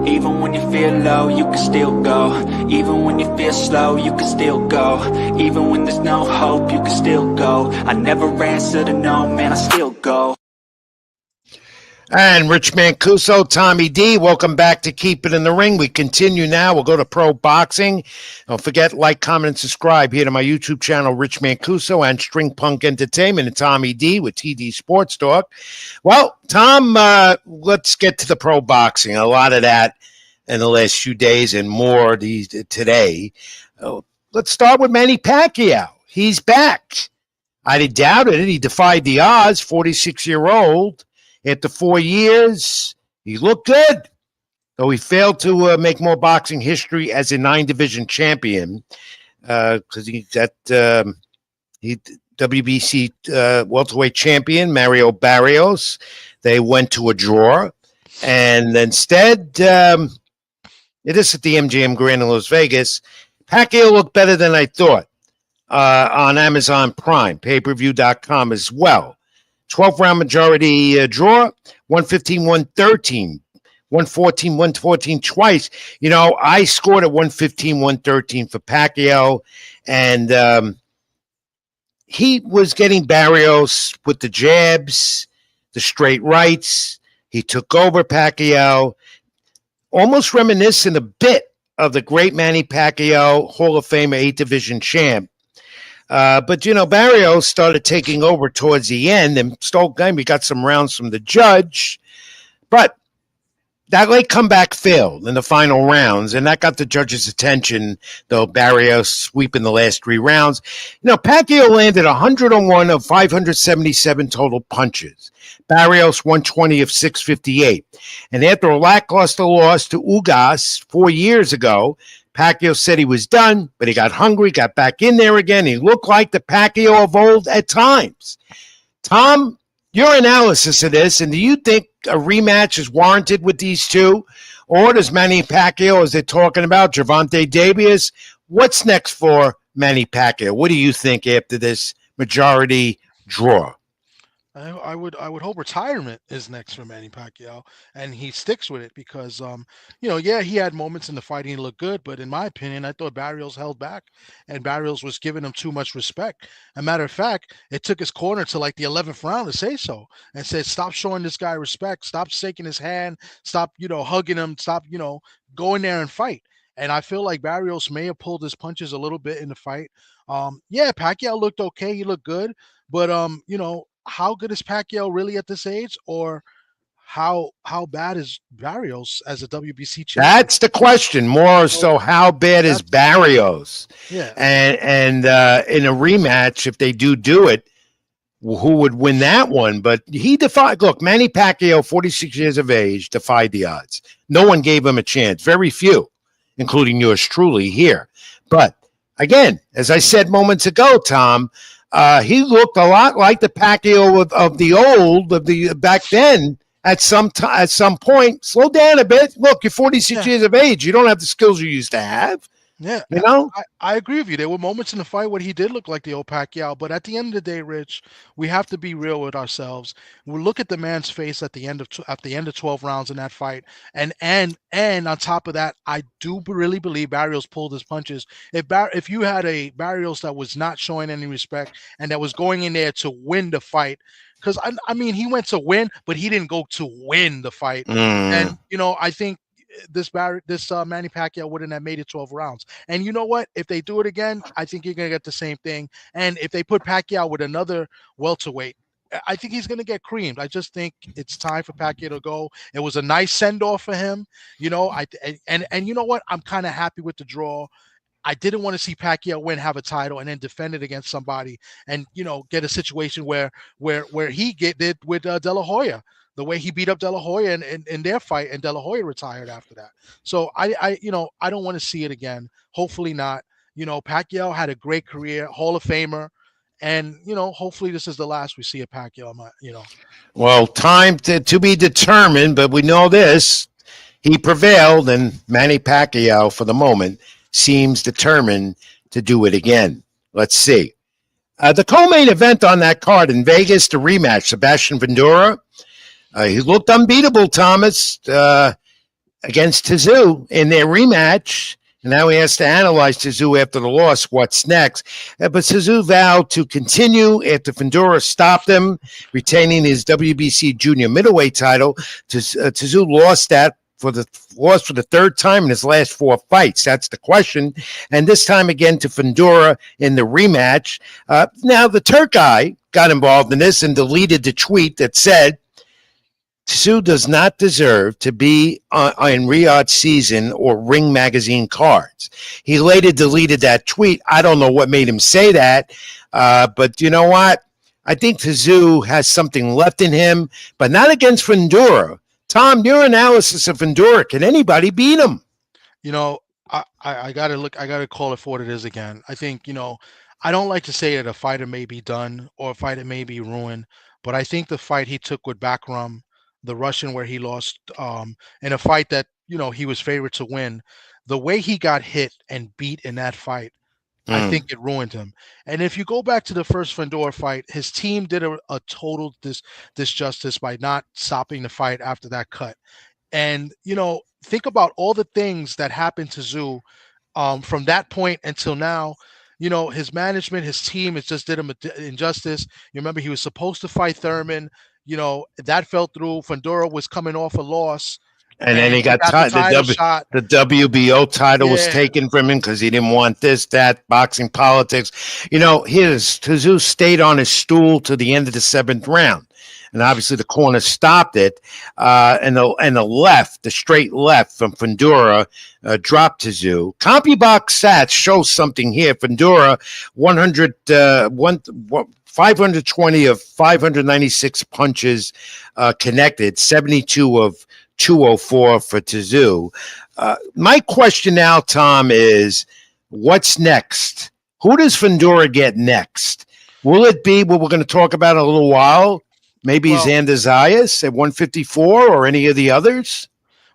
Even when you feel low, you can still go. Even when you feel slow, you can still go. Even when there's no hope, you can still go. I never answer to no, man, I still go. And Rich Mancuso, Tommy D, welcome back to Keep It in the Ring. We continue now. We'll go to pro boxing. Don't forget, like, comment, and subscribe here to my YouTube channel, Rich Mancuso, and String Punk Entertainment, and Tommy D with TD Sports Talk. Well, Tom, let's get to the pro boxing. A lot of that in the last few days and more today. Let's start with Manny Pacquiao. He's back. I doubted it. He defied the odds, 46-year-old. After 4 years, he looked good, though he failed to make more boxing history as a 9-division champion because he got WBC welterweight champion Mario Barrios. They went to a draw, and instead, it is at the MGM Grand in Las Vegas. Pacquiao looked better than I thought on Amazon Prime, payperview.com as well. 12-round majority draw, 115, 113, 114, 114 twice. You know, I scored at 115, 113 for Pacquiao, and he was getting Barrios with the jabs, the straight rights. He took over Pacquiao, almost reminiscent a bit of the great Manny Pacquiao, Hall of Famer, 8-division champ. But, you know, Barrios started taking over towards the end and stole game. We got some rounds from the judge. But that late comeback failed in the final rounds, and that got the judge's attention, though Barrios sweeping the last 3 rounds. You know, Pacquiao landed 101 of 577 total punches. Barrios 120 of 658. And after a lackluster loss to Ugas 4 years ago, Pacquiao said he was done, but he got hungry, got back in there again. He looked like the Pacquiao of old at times. Tom, your analysis of this, and do you think a rematch is warranted with these two? Or does Manny Pacquiao, as they're talking about, Gervonta Davis, what's next for Manny Pacquiao? What do you think after this majority draw? I would hope retirement is next for Manny Pacquiao, and he sticks with it because you know, yeah, he had moments in the fight and he looked good, but in my opinion, I thought Barrios held back, and Barrios was giving him too much respect. As a matter of fact, it took his corner to like the 11th round to say so and said, "Stop showing this guy respect. Stop shaking his hand. Stop, you know, hugging him. Stop, you know, go in there and fight." And I feel like Barrios may have pulled his punches a little bit in the fight. Yeah, Pacquiao looked okay. He looked good, but you know, how good is Pacquiao really at this age, or how bad is Barrios as a WBC champion? That's the question. More so, how bad is Barrios? Yeah, and in a rematch, if they do it, who would win that one? But he defied. Look, Manny Pacquiao, 46 years of age, defied the odds. No one gave him a chance. Very few, including yours truly here. But again, as I said moments ago, Tom. He looked a lot like the Pacquiao of the old, of the back then. At some point, slow down a bit. Look, you're 46 years of age. You don't have the skills you used to have. Yeah, you know. I agree with you. There were moments in the fight where he did look like the old Pacquiao, but at the end of the day, Rich, we have to be real with ourselves. We look at the man's face at the end of 12 rounds in that fight, and on top of that, I do really believe Barrios pulled his punches. If you had a Barrios that was not showing any respect and that was going in there to win the fight, because I mean, he went to win, but he didn't go to win the fight. And you know, I think this Manny Pacquiao wouldn't have made it 12 rounds. And you know what? If they do it again, I think you're gonna get the same thing. And if they put Pacquiao with another welterweight, I think he's gonna get creamed. I just think it's time for Pacquiao to go. It was a nice send off for him, you know. And you know what? I'm kind of happy with the draw. I didn't want to see Pacquiao have a title and then defend it against somebody, and you know, get a situation where he did with De La Hoya, the way he beat up De La Hoya in their fight, and De La Hoya retired after that. So I you know, I don't want to see it again. Hopefully not. You know, Pacquiao had a great career, Hall of Famer, and you know, hopefully this is the last we see of Pacquiao. You know, well, time to be determined, but we know this: he prevailed, and Manny Pacquiao, for the moment, seems determined to do it again. Let's see. The co-main event on that card in Vegas, the rematch, Sebastian Vendora. He looked unbeatable, Thomas. against Tszyu in their rematch. And now he has to analyze Tszyu after the loss. What's next? But Tszyu vowed to continue after Fundora stopped him, retaining his WBC junior middleweight title. Tszyu lost for the third time in his last 4 fights. That's the question. And this time again to Fundora in the rematch. Now, the Turk guy got involved in this and deleted the tweet that said, Tszyu does not deserve to be in Riyadh season or Ring magazine cards. He later deleted that tweet. I don't know what made him say that, but you know what? I think Tszyu has something left in him, but not against Fundora. Tom, your analysis of Fundora, can anybody beat him? You know, I gotta look. I gotta call it for what it is again. I think, I don't like to say that a fighter may be done or a fighter may be ruined, but I think the fight he took with Bakram, the Russian, where he lost, in a fight that he was favored to win, the way he got hit and beat in that fight, I think it ruined him. And if you go back to the first Fundora fight, his team did a total disjustice by not stopping the fight after that cut. And think about all the things that happened to Tszyu from that point until now. His management, his team, it just did him injustice. You remember he was supposed to fight Thurman. That fell through. Fundora was coming off a loss. And then he got the WBO title was taken from him because he didn't want this, that, boxing politics. Tszyu stayed on his stool to the end of the 7th round. And obviously the corner stopped it. And the straight left from Fundora dropped Tszyu. CompuBox stats show something here. Fundora, 520 of 596 punches connected, 72 of 204 for Tszyu. My question now, Tom, is what's next? Who does Fundora get next? Will it be what we're going to talk about in a little while? Maybe Xander Zayas at 154 or any of the others?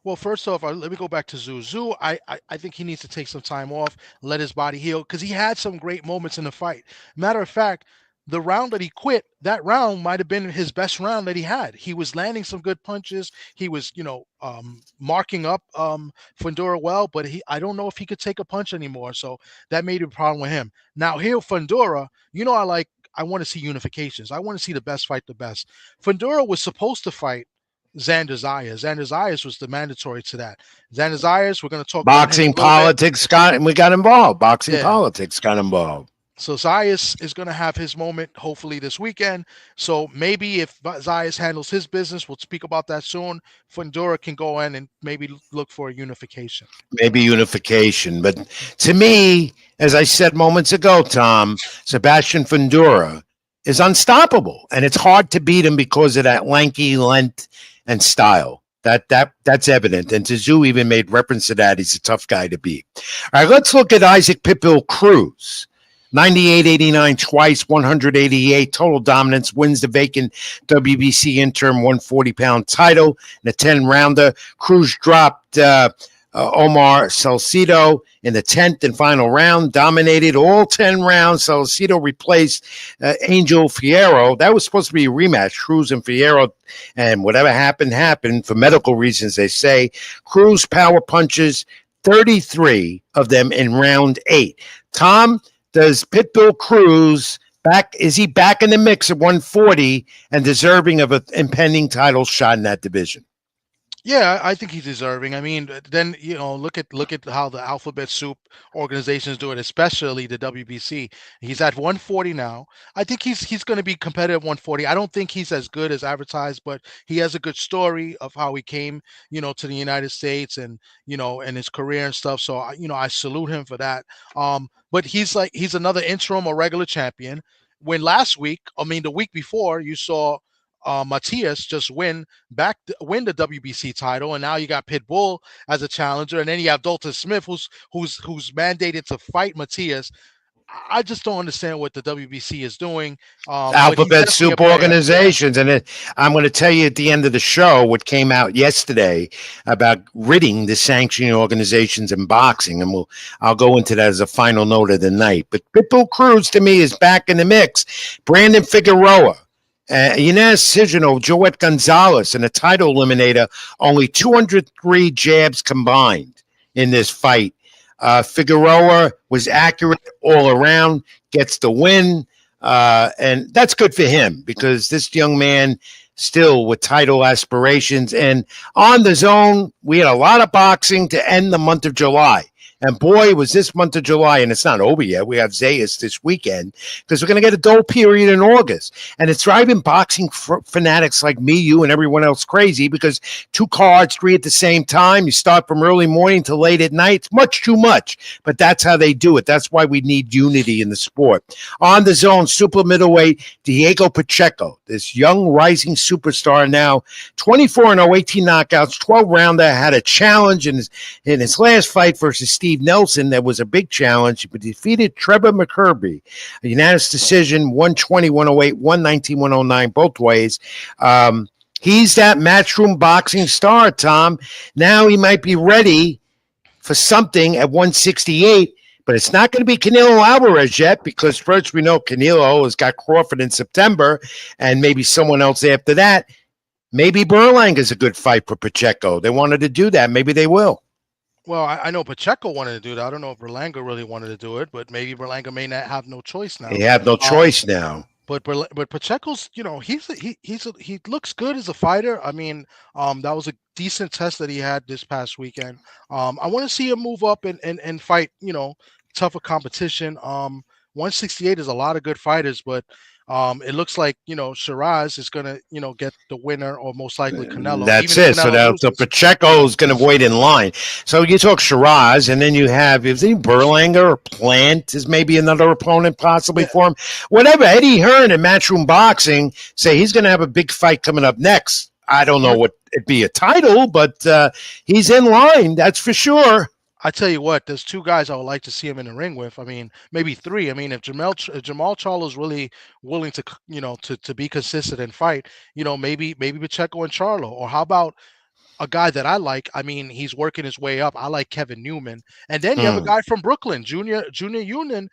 Well, first off, let me go back to Tszyu. Tszyu, I think he needs to take some time off, let his body heal, because he had some great moments in the fight. Matter of fact, the round that he quit, that round might have been his best round that he had. He was landing some good punches. He was, marking up Fundora well, but I don't know if he could take a punch anymore. So that made a problem with him. Now here, Fundora, I want to see unifications. I want to see the best fight the best. Fundora was supposed to fight Xander Zayas. Xander Zayas was the mandatory to that. Xander Zayas, we're going to talk boxing politics we got involved. Boxing politics got involved. So Zayas is going to have his moment hopefully this weekend. So maybe if Zayas handles his business, we'll speak about that soon. Fundora can go in and maybe look for a unification. But to me, as I said moments ago, Tom, Sebastian Fundora is unstoppable, and it's hard to beat him because of that lanky length and style. That's evident. And Tszyu even made reference to that. He's a tough guy to beat. All right, let's look at Isaac Pitbull Cruz. 98-89 twice, 188 total dominance, wins the vacant WBC interim 140-pound title in a 10-rounder. Cruz dropped Omar Salcido in the 10th and final round, dominated all 10 rounds. Salcido replaced Angel Fierro. That was supposed to be a rematch, Cruz and Fierro, and whatever happened for medical reasons, they say. Cruz power punches, 33 of them in round 8. Tom, does Pitbull Cruz is he back in the mix at 140 and deserving of an impending title shot in that division? Yeah, I think he's deserving. I mean, then look at how the alphabet soup organizations do it, especially the WBC. He's at 140 now. I think he's going to be competitive 140. I don't think he's as good as advertised, but he has a good story of how he came, to the United States and and his career and stuff. So I salute him for that. But he's another interim or regular champion. When the week before, you saw Matias just win the WBC title, and now you got Pitbull as a challenger, and then you have Dalton Smith, who's mandated to fight Matias. I just don't understand what the WBC is doing. Alphabet soup organizations, and I'm going to tell you at the end of the show what came out yesterday about ridding the sanctioning organizations in boxing, and I'll go into that as a final note of the night. But Pitbull Cruz to me is back in the mix. Brandon Figueroa Unanimous decision over Joette Gonzalez in a title eliminator. Only 203 jabs combined in this fight. Figueroa was accurate all around, gets the win. And that's good for him because this young man still with title aspirations. And on the zone, we had a lot of boxing to end the month of July. And boy, was this month of July, and it's not over yet. We have Zayas this weekend because we're going to get a dull period in August. And it's driving boxing fanatics like me, you, and everyone else crazy because 2 cards, 3 at the same time. You start from early morning to late at night. It's much too much, but that's how they do it. That's why we need unity in the sport. On the zone, super middleweight, Diego Pacheco, this young rising superstar now, 24-0, 18 knockouts, 12-rounder, had a challenge in his last fight versus Steve Nelson. That was a big challenge, but defeated Trevor McCurby. A unanimous decision, 120, 108, 119, 109, both ways. He's that matchroom boxing star, Tom. Now he might be ready for something at 168, but it's not going to be Canelo Alvarez yet because first we know Canelo has got Crawford in September and maybe someone else after that. Maybe Berlanga's a good fight for Pacheco. They wanted to do that. Maybe they will. Well, I know Pacheco wanted to do that. I don't know if Berlanga really wanted to do it, but maybe Berlanga may not have no choice now. They have no choice now. But Pacheco's, he looks good as a fighter. I mean, that was a decent test that he had this past weekend. I want to see him move up and fight, tougher competition. 168 is a lot of good fighters, but it looks like Shiraz is gonna get the winner or most likely Canelo. That's it. So Pacheco is going to wait in line. So you talk Shiraz, and then you have Berlanga or Plant is maybe another opponent possibly for him. Whatever. Eddie Hearn in Matchroom Boxing say he's going to have a big fight coming up next. I don't know what it'd be a title, but he's in line. That's for sure. I tell you what, there's 2 guys I would like to see him in the ring with. I mean, maybe 3. I mean, if Jamal Charlo is really willing to, to be consistent and fight, maybe Pacheco and Charlo. Or how about a guy that I like? I mean, he's working his way up. I like Kevin Newman. And then you have a guy from Brooklyn, Junior Union,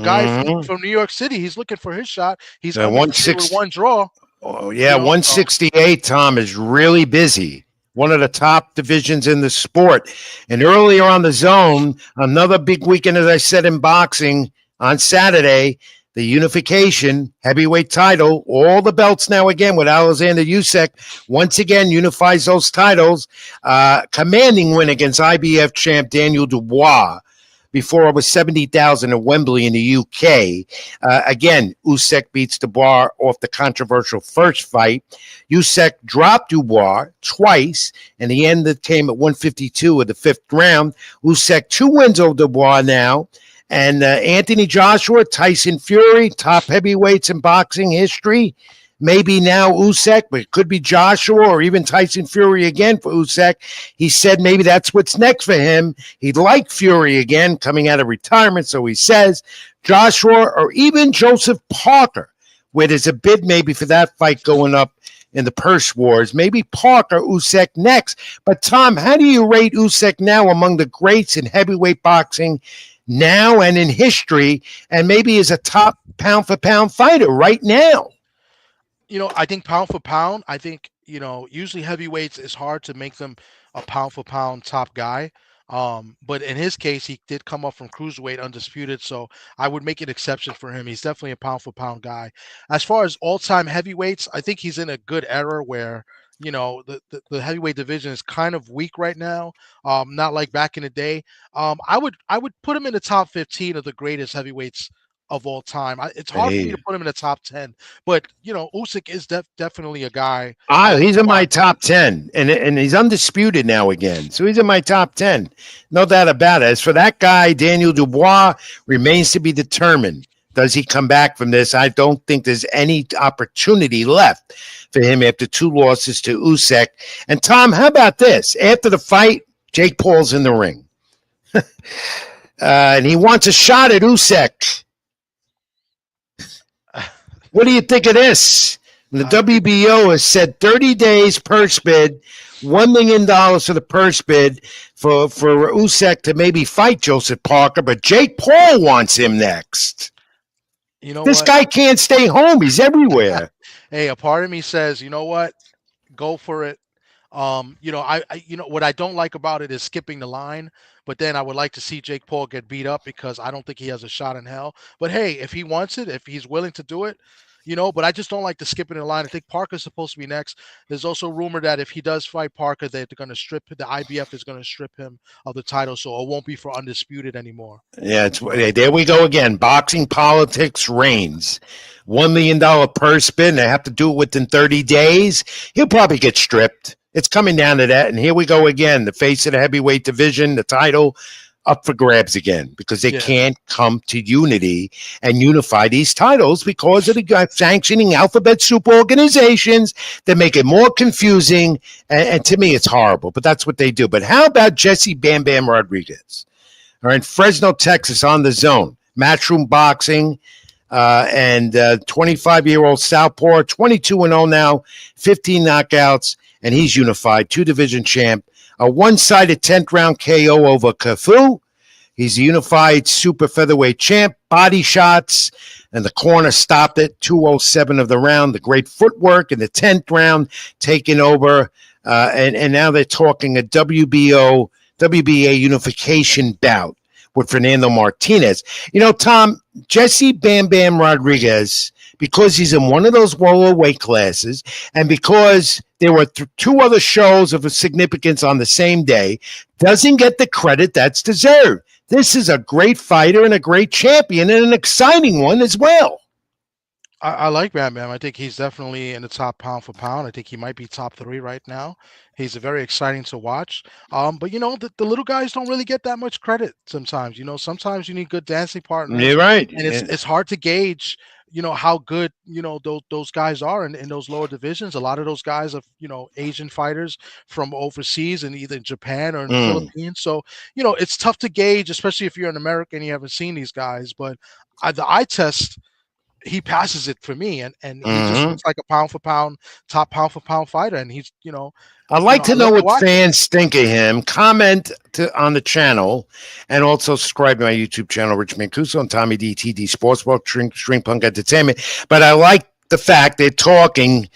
guy from New York City. He's looking for his shot. He's got 1 draw. Oh yeah, 168. Tom is really busy. One of the top divisions in the sport. And earlier on the zone, another big weekend, as I said, in boxing on Saturday, the unification heavyweight title, all the belts now again with Alexander Usyk, once again unifies those titles. Commanding win against IBF champ Daniel Dubois. Before it was 70,000 at Wembley in the UK. Again, Usyk beats Dubois off the controversial first fight. Usyk dropped Dubois twice, and the end that came at 152 of the 5th round. Usyk 2 wins over Dubois now. And Anthony Joshua, Tyson Fury, top heavyweights in boxing history. Maybe now Usyk, but it could be Joshua or even Tyson Fury again for Usyk. He said maybe that's what's next for him. He'd like Fury again coming out of retirement, so he says. Joshua or even Joseph Parker, where there's a bid maybe for that fight going up in the purse wars. Maybe Parker, Usyk next. But Tom, how do you rate Usyk now among the greats in heavyweight boxing now and in history, and maybe as a top pound-for-pound fighter right now? I think pound for pound, usually heavyweights, it's hard to make them a pound for pound top guy. But in his case, he did come up from cruiserweight undisputed, so I would make an exception for him. He's definitely a pound for pound guy. As far as all-time heavyweights, I think he's in a good era where the heavyweight division is kind of weak right now. Not like back in the day. I would put him in the top 15 of the greatest heavyweights of all time. It's hard for me to put him in the top 10, but Usyk is definitely a guy. He's in my top 10, and he's undisputed now again. So he's in my top 10, no doubt about it. As for that guy, Daniel Dubois, remains to be determined. Does he come back from this? I don't think there's any opportunity left for him after 2 losses to Usyk. And Tom, how about this? After the fight, Jake Paul's in the ring, and he wants a shot at Usyk. What do you think of this? The WBO has said 30 days purse bid, $1 million for the purse bid for Usyk to maybe fight Joseph Parker, but Jake Paul wants him next. This guy can't stay home. He's everywhere. Hey, a part of me says, you know what? Go for it. What I don't like about it is skipping the line, but then I would like to see Jake Paul get beat up because I don't think he has a shot in hell. But hey, if he wants it, if he's willing to do it, but I just don't like the skipping the line. I think Parker's supposed to be next. There's also rumor that if he does fight Parker, that they're going to the IBF is going to strip him of the title, so it won't be for undisputed anymore. Yeah, there we go again. Boxing politics reigns. $1 million purse bid. They have to do it within 30 days. He'll probably get stripped. It's coming down to that. And here we go again. The face of the heavyweight division, the title up for grabs again because they can't come to unity and unify these titles because of the sanctioning alphabet soup organizations that make it more confusing. And to me, it's horrible, but that's what they do. But how about Jesse Bam Bam Rodriguez? All right, Fresno, Texas on the zone. Matchroom Boxing and 25-year-old Southpaw, 22-0 now, 15 knockouts, and he's unified, 2-division champ. A one-sided 10th round KO over Cafu. He's a unified super featherweight champ. Body shots, and the corner stopped it. 2:07 of the round. The great footwork in the 10th round, taking over. And now they're talking a WBA unification bout with Fernando Martinez. Tom, Jesse Bam Bam Rodriguez, because he's in one of those lower weight classes, and because there were two other shows of significance on the same day, doesn't get the credit that's deserved. This is a great fighter and a great champion and an exciting one as well. I like Bam Bam. I think he's definitely in the top pound for pound. I think he might be top 3 right now. He's very exciting to watch. But the little guys don't really get that much credit sometimes. Sometimes you need good dancing partners. You're right. And it's hard to gauge, how good, those guys are in those lower divisions. A lot of those guys are, Asian fighters from overseas in either Japan or in the Philippines. So, it's tough to gauge, especially if you're an American and you haven't seen these guys. But the eye test, he passes it for me, and he just looks like a pound for pound, top pound for pound fighter. And he's, I'd like to know what fans think of him. Comment on the channel, and also subscribe to my YouTube channel, Rich Mancuso and Tommy DTD Sportsbook, String Punk Entertainment. But I like the fact they're talking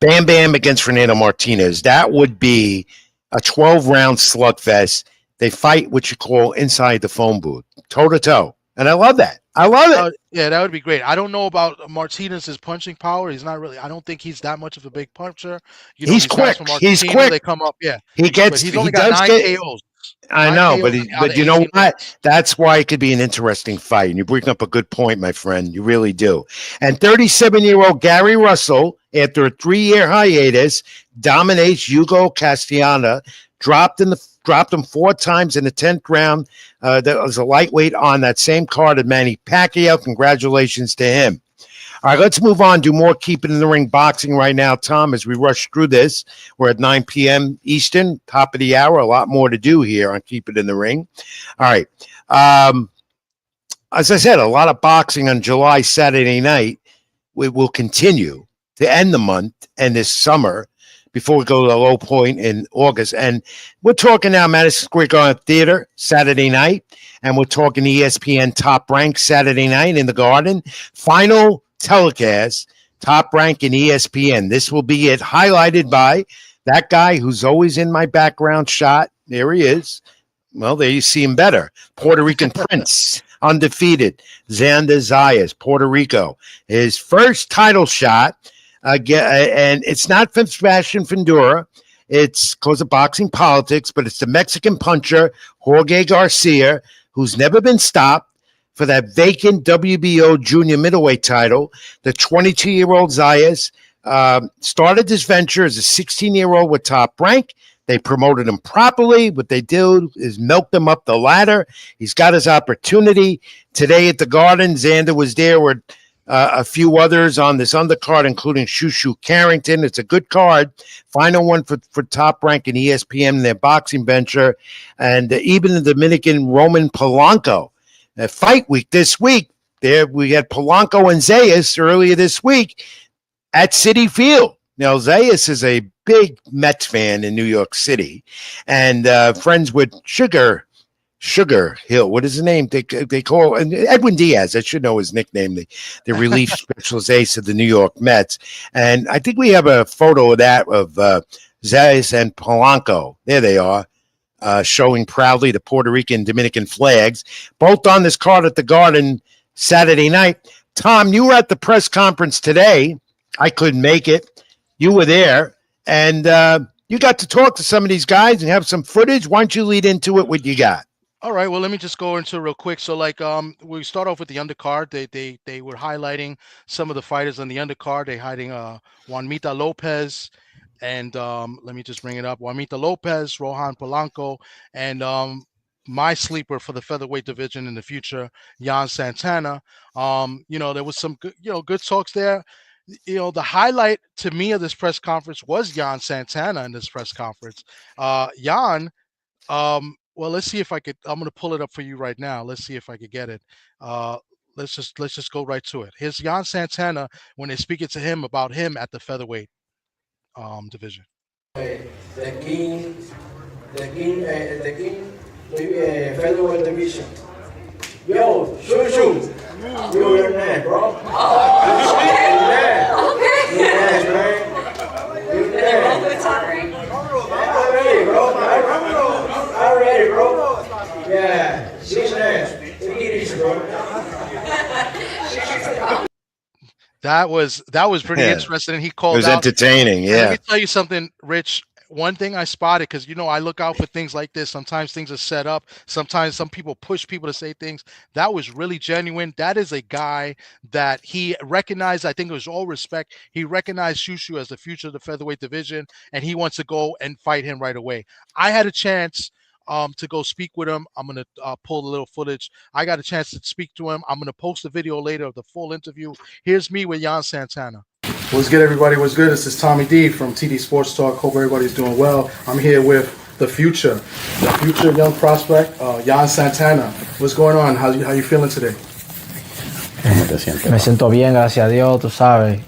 Bam Bam against Fernando Martinez. That would be a 12-round slugfest. They fight what you call inside the phone booth, toe to toe. And I love that. I love it. Yeah, that would be great. I don't know about Martinez's punching power. He's not really. I don't think he's that much of a big puncher. He's quick. He's quick. They come up. Yeah, he's only got 9 KOs. I know, but you know what? That's why it could be an interesting fight. And you bring up a good point, my friend. You really do. And 37-year-old Gary Russell, after a 3-year hiatus, dominates Hugo Castellana. Dropped him 4 times in the 10th round. There was a lightweight on that same card of Manny Pacquiao. Congratulations to him. All right, let's move on. Do more Keep It in the Ring boxing right now, Tom, as we rush through this. We're at 9 p.m. Eastern, top of the hour. A lot more to do here on Keep It in the Ring. All right. As I said, a lot of boxing on July, Saturday night. We will continue to end the month and this summer before we go to the low point in August. And we're talking now Madison Square Garden Theater Saturday night, and we're talking ESPN Top Rank Saturday night in the Garden. Final telecast, Top Rank in ESPN. This will be it, highlighted by that guy who's always in my background shot. There he is. Well, there you see him better. Puerto Rican Prince, undefeated. Xander Zayas, Puerto Rico. His first title shot. And it's not from Sebastian Fundora. It's because of boxing politics, but it's the Mexican puncher, Jorge Garcia, who's never been stopped for that vacant WBO junior middleweight title. The 22-year-old Zayas started this venture as a 16-year-old with Top Rank. They promoted him properly. What they do is milk him up the ladder. He's got his opportunity. Today at the Garden, Xander was there with a few others on this undercard, including Shushu Carrington. It's a good card. Final one for Top Rank and ESPN, their boxing venture. And even the Dominican Roman Polanco. Fight week this week, there we had Polanco and Zayas earlier this week at Citi Field. Now, Zayas is a big Mets fan in New York City and friends with Sugar Sugar Hill. What is his name? They call and Edwin Diaz. I should know his nickname. The relief specialist ace of the New York Mets. And I think we have a photo of that of Zayas and Polanco. There they are, showing proudly the Puerto Rican Dominican flags, both on this card at the Garden Saturday night. Tom, you were at the press conference today. I couldn't make it. You were there, and you got to talk to some of these guys and have some footage. Why don't you lead into it? What you got? All right, well, let me just go into it real quick. So, like, we start off with the undercard. They were highlighting some of the fighters on the undercard. They hiding Juanita Lopez, and let me just bring it up. Juanita Lopez, Rohan Polanco, and my sleeper for the featherweight division in the future, Jan Santana. There was some good, good talks there. The highlight to me of this press conference was Jan Santana in this press conference. Jan. Well, let's see if I could. I'm going to pull it up for you right now. Let's see if I could get it. Let's just go right to it. Here's Jan Santana when they're speaking to him about him at the featherweight division. The king, featherweight division. Yo, shoot. You're next, bro. You're next, man. You're next. I'm ready, bro. Yeah, she's next. Take it easy, bro. That was pretty interesting. He called. It was out, entertaining. Yeah. Let me tell you something, Rich. One thing I spotted, because I look out for things like this. Sometimes things are set up. Sometimes some people push people to say things. That was really genuine. That is a guy that he recognized. I think it was all respect. He recognized Shushu as the future of the featherweight division, and he wants to go and fight him right away. I had a chance to go speak with him. I'm going to pull a little footage. I got a chance to speak to him. I'm going to post a video later of the full interview. Here's me with Jan Santana. What's good, everybody? What's good? This is Tommy D from TD Sports Talk. Hope everybody's doing well. I'm here with the future young prospect, Jan Santana. What's going on? How you feeling today? Me siento bien, gracias a Dios, tú sabes.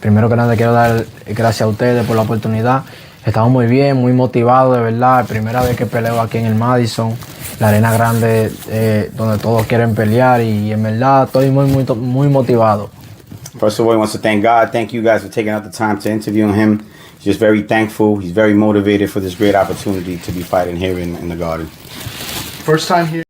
Primero que nada quiero dar gracias a ustedes por la oportunidad. Estamos muy bien, muy motivados, de verdad. Primera vez que peleo aquí en el Madison, la arena grande donde todos quieren pelear, y en verdad estoy muy motivado. First of all, he wants to thank God. Thank you guys for taking out the time to interview him. He's just very thankful. He's very motivated for this great opportunity to be fighting here in the Garden. First time here.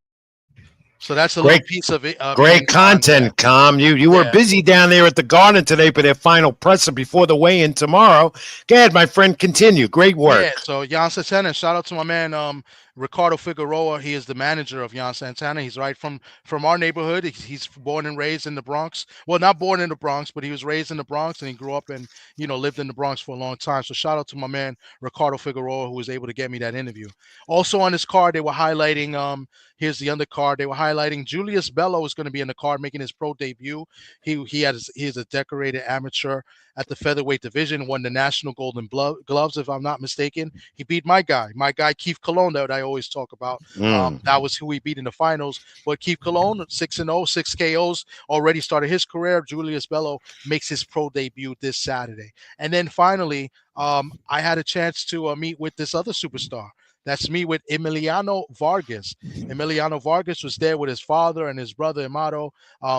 So that's a little piece of it. Great content, Com. You were busy down there at the Garden today for their final presser before the weigh-in tomorrow. Go ahead, my friend. Continue. Great work. Yeah, so Jan Santana, shout out to my man Ricardo Figueroa. He is the manager of Jan Santana. He's right from our neighborhood. He's born and raised in the Bronx. Well, not born in the Bronx, but he was raised in the Bronx, and he grew up and lived in the Bronx for a long time. So shout out to my man Ricardo Figueroa, who was able to get me that interview. Also on this card, they were highlighting here's the undercard. They were highlighting Julius Bello is going to be in the card making his pro debut. He's a decorated amateur at the featherweight division, won the National Golden Gloves, if I'm not mistaken. He beat my guy Keith Colon, that I always talk about. That was who he beat in the finals. But Keith Colon, 6-0, 6 KOs, already started his career. Julius Bello makes his pro debut this Saturday. And then finally, I had a chance to meet with this other superstar. That's me with Emiliano Vargas. Emiliano Vargas was there with his father and his brother, Amado.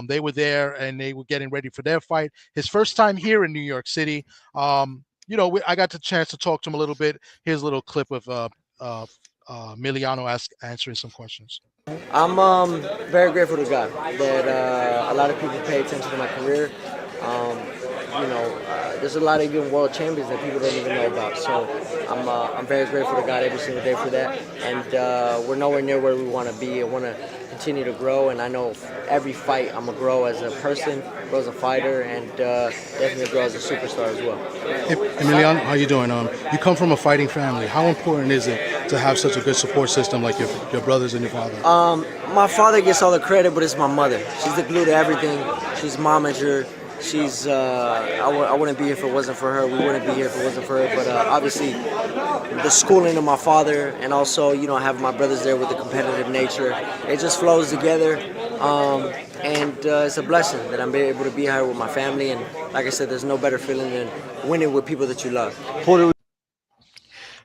They were there, and they were getting ready for their fight. His first time here in New York City. I got the chance to talk to him a little bit. Here's a little clip of Emiliano answering some questions. I'm very grateful to God that a lot of people pay attention to my career. There's a lot of even world champions that people don't even know about. So I'm very grateful to God every single day for that. And we're nowhere near where we want to be. I want to continue to grow, and I know every fight I'm gonna grow as a person, grow as a fighter, and definitely grow as a superstar as well. Hey, Emiliano, how you doing? You come from a fighting family. How important is it to have such a good support system like your brothers and your father? My father gets all the credit, but it's my mother. She's the glue to everything. She's momager. She's, I wouldn't be here if it wasn't for her. We wouldn't be here if it wasn't for her. But obviously, the schooling of my father, and also, having my brothers there with the competitive nature, it just flows together. And it's a blessing that I'm able to be here with my family. And like I said, there's no better feeling than winning with people that you love.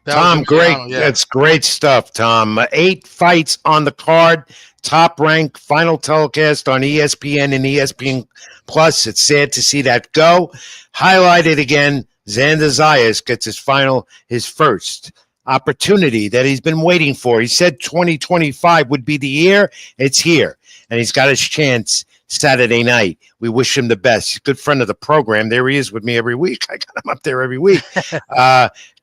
Tom, great. That's great stuff, Tom. 8 fights on the card. Top Rank final telecast on ESPN and ESPN Plus. It's sad to see that go. Highlighted again, Xander Zayas gets his first opportunity that he's been waiting for. He said 2025 would be the year. It's here, and he's got his chance Saturday night. We wish him the best. He's a good friend of the program. There he is with me every week. I got him up there every week.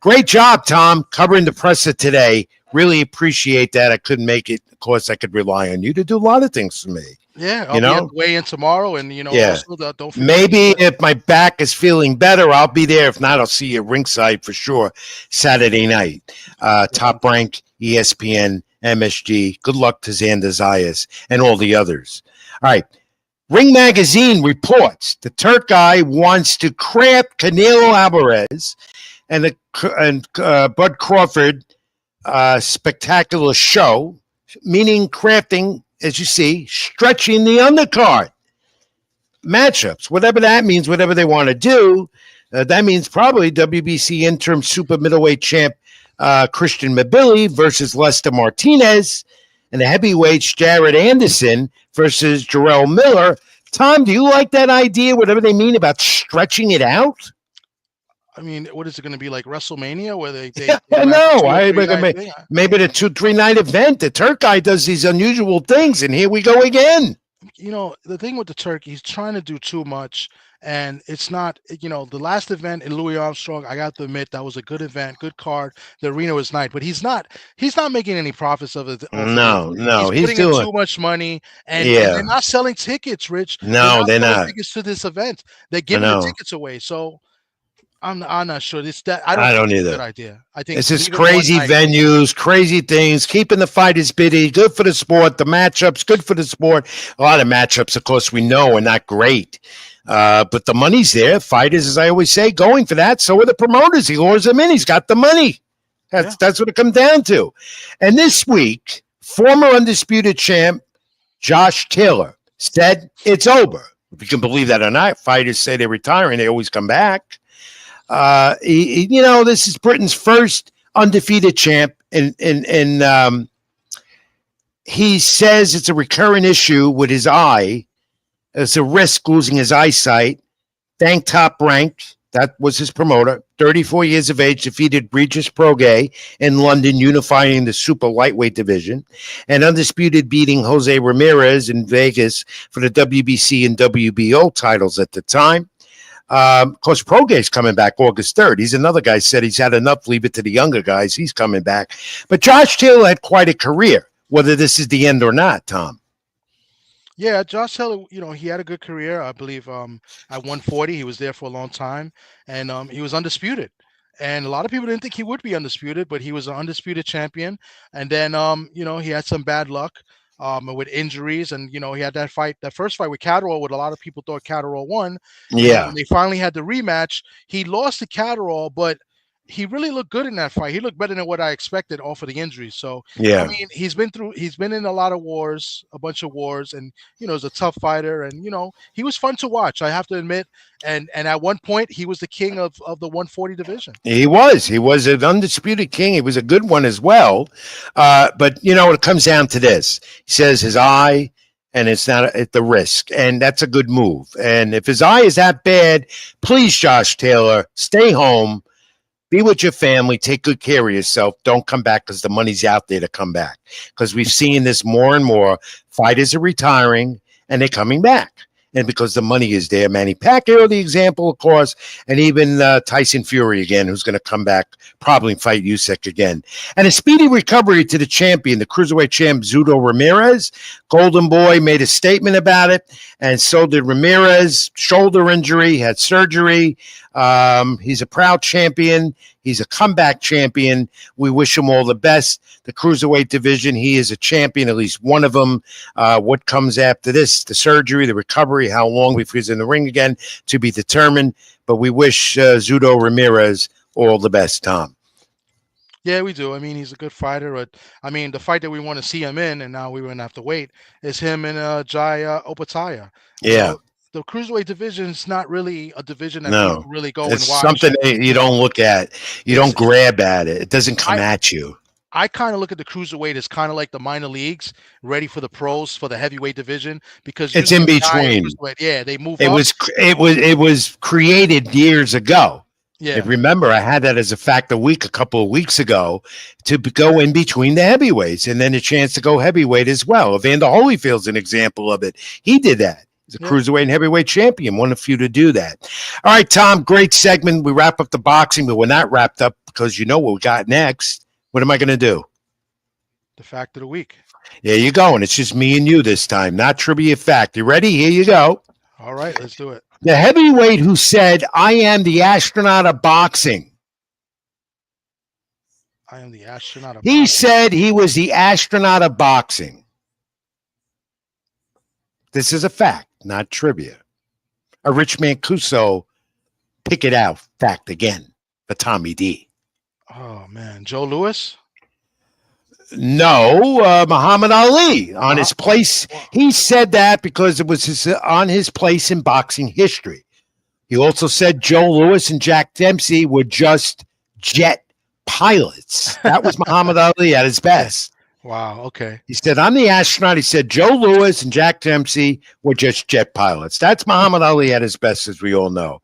Great job, Tom, covering the presser today. Really appreciate that. I couldn't make it. Of course, I could rely on you to do a lot of things for me. Yeah, I'll be weigh in tomorrow, and also don't forget. Maybe if my back is feeling better, I'll be there. If not, I'll see you ringside for sure Saturday night. Top Rank, ESPN, MSG. Good luck to Xander Zayas and all the others. All right. Ring Magazine reports the Turk guy wants to craft Canelo Alvarez and Bud Crawford spectacular show, meaning crafting, as you see, stretching the undercard matchups, whatever that means, whatever they want to do. That means probably WBC interim super middleweight champ Christian Mabili versus Lester Martinez, and the heavyweights Jared Anderson versus Jarrell Miller. Tom, do you like that idea, whatever they mean about stretching it out? I mean, what is it going to be like WrestleMania where they maybe the 2-3 night event. The Turk guy does these unusual things, and here we go again. The thing with the Turk, he's trying to do too much, and it's not. The last event in Louis Armstrong, I got to admit that was a good event, good card. The arena was nice, but he's not making any profits of it. No, he's putting in too much money, and they're not selling tickets, Rich. No, they're not tickets to this event. They're giving the tickets away, so. I'm not sure. I don't either. Good idea. I think it's just crazy venues, crazy things, keeping the fighters busy. Good for the sport. The matchups, good for the sport. A lot of matchups, of course, we know are not great, but the money's there. Fighters, as I always say, going for that. So are the promoters. He lures them in. He's got the money. That's what it comes down to. And this week, former undisputed champ Josh Taylor said it's over. If you can believe that or not, fighters say they're retiring. They always come back. This is Britain's first undefeated champ, and he says it's a recurrent issue with his eye. It's a risk losing his eyesight. Thank Top Rank, that was his promoter, 34 years of age, defeated Regis Prograis in London, unifying the super lightweight division, and Undisputed beating Jose Ramirez in Vegas for the WBC and WBO titles at the time. Of course, Prograis coming back August 3rd. He's another guy said he's had enough. Leave it to the younger guys. He's coming back. But Josh Taylor had quite a career, whether this is the end or not, Tom. Yeah, Josh Taylor, he had a good career. I believe at 140, he was there for a long time, and he was undisputed. And a lot of people didn't think he would be undisputed, but he was an undisputed champion. And then, he had some bad luck. With injuries, and he had that first fight with Catterall, what a lot of people thought Catterall won. Yeah, they finally had the rematch. He lost to Catterall, but he really looked good in that fight. He looked better than what I expected off of the injuries. So yeah, I mean, he's been in a lot of wars, a bunch of wars, and he's a tough fighter, and he was fun to watch, I have to admit. And at one point, he was the king of the 140 division. He was an undisputed king. He was a good one as well. But it comes down to this. He says his eye, and it's not at the risk, and that's a good move. And if his eye is that bad, please, Josh Taylor, stay home. Be with your family. Take good care of yourself. Don't come back because the money's out there to come back. Because we've seen this more and more. Fighters are retiring, and they're coming back. And because the money is there, Manny Pacquiao, the example, of course, and even Tyson Fury again, who's going to come back, probably fight Usyk again. And a speedy recovery to the champion, the cruiserweight champ, Zudo Ramirez. Golden Boy made a statement about it, and so did Ramirez. Shoulder injury, had surgery. He's a proud champion. He's a comeback champion. We wish him all the best. The cruiserweight division, he is a champion, at least one of them. What comes after this, the surgery, the recovery, how long before he's in the ring again, to be determined. But we wish Zudo Ramirez all the best, Tom. Yeah, we do. I mean, he's a good fighter. But I mean, the fight that we want to see him in, and now we're going to have to wait, is him and Jai Opataya. Yeah. So, the cruiserweight division is not really a division that No, people really go it's and watch. something that you don't look at. You don't grab at it. It doesn't come at you. I kind of look at the cruiserweight as kind of like the minor leagues, ready for the pros for the heavyweight division, because it's in between. Yeah, they move. It was created years ago. Yeah. If remember, I had that as a fact a couple of weeks ago, to go in between the heavyweights, and then a chance to go heavyweight as well. Evander Holyfield's an example of it. He did that. He's a cruiserweight and heavyweight champion. One of few to do that. All right, Tom, great segment. We wrap up the boxing, but we're not wrapped up because you know what we got next. What am I going to do? The fact of the week. There you go. And it's just me and you this time, not trivia fact. You ready? Here you go. All right, let's do it. The heavyweight who said, "I am the astronaut of boxing." I am the astronaut of He boxing. said he was the astronaut of boxing. This is a fact, not trivia. A Rich Mancuso, pick it out, fact again, for Tommy D. Oh, man. Joe Louis? No, Muhammad Ali on his place. He said that because it was on his place in boxing history. He also said Joe Louis and Jack Dempsey were just jet pilots. That was Muhammad Ali at his best. Wow, okay. He said, "I'm the astronaut." He said, "Joe Louis and Jack Dempsey were just jet pilots." That's Muhammad Ali at his best, as we all know.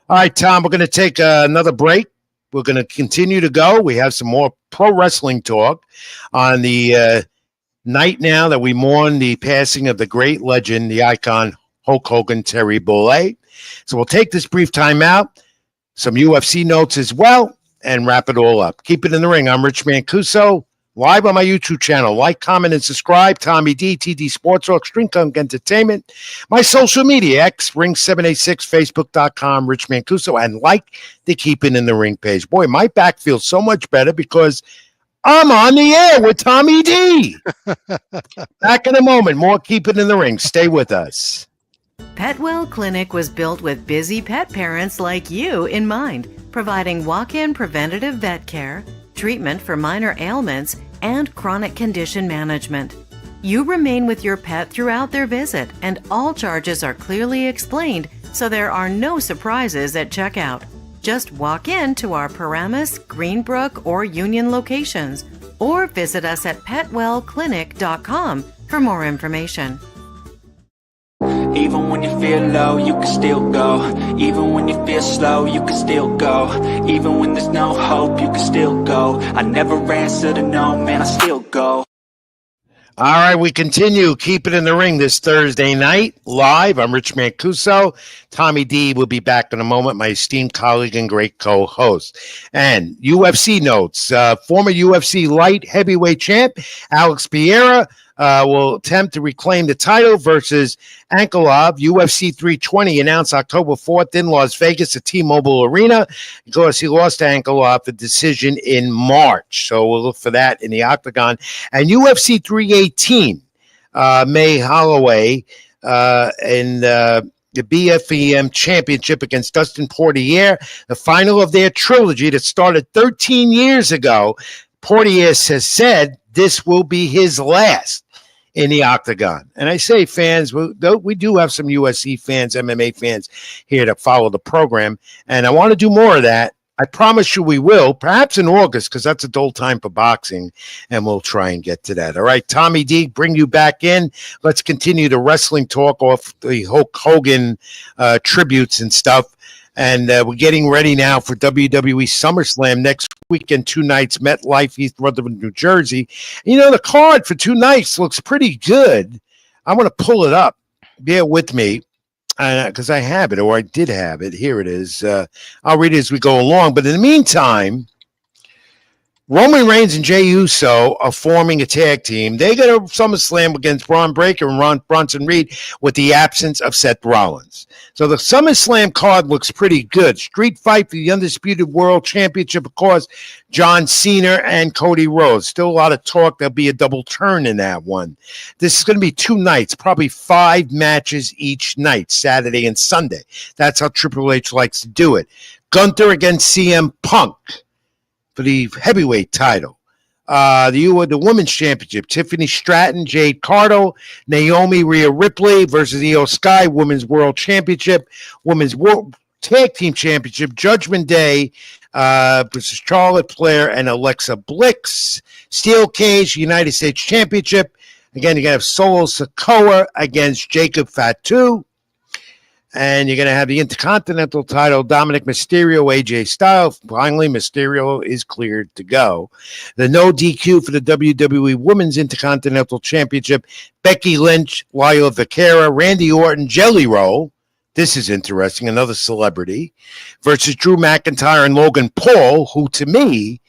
All right, Tom, we're going to take another break. We're going to continue to go. We have some more pro wrestling talk on the night now that we mourn the passing of the great legend, the icon, Hulk Hogan, Terry Bollea. So we'll take this brief time out, some UFC notes as well, and wrap it all up. Keep it in the ring. I'm Rich Mancuso, live on my YouTube channel. Like, comment, and subscribe. Tommy D, TD Sports Talk, String Punk Entertainment. My social media, X, Ring786, Facebook.com, Rich Mancuso, and like the Keep It in the Ring page. Boy, my back feels so much better because I'm on the air with Tommy D. Back in a moment. More Keep It in the Ring. Stay with us. Petwell Clinic was built with busy pet parents like you in mind, providing walk-in preventative vet care, treatment for minor ailments, and chronic condition management. You remain with your pet throughout their visit, and all charges are clearly explained, so there are no surprises at checkout. Just walk in to our Paramus, Greenbrook, or Union locations, or visit us at petwellclinic.com for more information. Even when you feel low, you can still go. Even when you feel slow, you can still go. Even when there's no hope, you can still go. I never answer to no, man, I still go. All right, we continue. Keep It in the Ring this Thursday night, live. I'm Rich Mancuso. Tommy D will be back in a moment, my esteemed colleague and great co-host. And UFC notes. Former UFC light heavyweight champ Alex Pereira will attempt to reclaim the title versus Ankalaev. UFC 320 announced October 4th in Las Vegas at T-Mobile Arena. Of course, he lost to Ankalaev the decision in March. So we'll look for that in the octagon. And UFC 318, May Holloway in the BFEM championship against Dustin Poirier, the final of their trilogy that started 13 years ago. Poirier has said this will be his last in the octagon. And I say fans, we do have some UFC fans, MMA fans here to follow the program, and I want to do more of that. I promise you we will, perhaps in August, because that's a dull time for boxing, and we'll try and get to that. All right, Tommy D, bring you back in. Let's continue the wrestling talk off the Hulk Hogan tributes and stuff. And we're getting ready now for WWE SummerSlam next weekend, 2 nights, MetLife, East Rutherford, New Jersey. You know, the card for 2 nights looks pretty good. I want to pull it up. Bear with me, because I have it, or I did have it. Here it is. I'll read it as we go along. But in the meantime, Roman Reigns and Jey Uso are forming a tag team. They got a SummerSlam against Braun Breaker and Bronson Reed with the absence of Seth Rollins. So the SummerSlam card looks pretty good. Street fight for the Undisputed World Championship, of course, John Cena and Cody Rhodes. Still a lot of talk. There'll be a double turn in that one. This is going to be 2 nights, probably 5 matches each night, Saturday and Sunday. That's how Triple H likes to do it. Gunther against CM Punk for the heavyweight title. the women's championship. Tiffany Stratton, Jade Cardo, Naomi Rhea Ripley versus Io Sky, women's world championship, women's world tag team championship, Judgment Day versus Charlotte Flair and Alexa Bliss, Steel Cage, United States Championship. Again, you're going to have Solo Sikoa against Jacob Fatu. And you're going to have the Intercontinental title, Dominic Mysterio, AJ Styles. Finally, Mysterio is cleared to go. The no DQ for the WWE Women's Intercontinental Championship, Becky Lynch, Lyle Vaquera, Randy Orton, Jelly Roll. This is interesting, another celebrity, versus Drew McIntyre and Logan Paul, who to me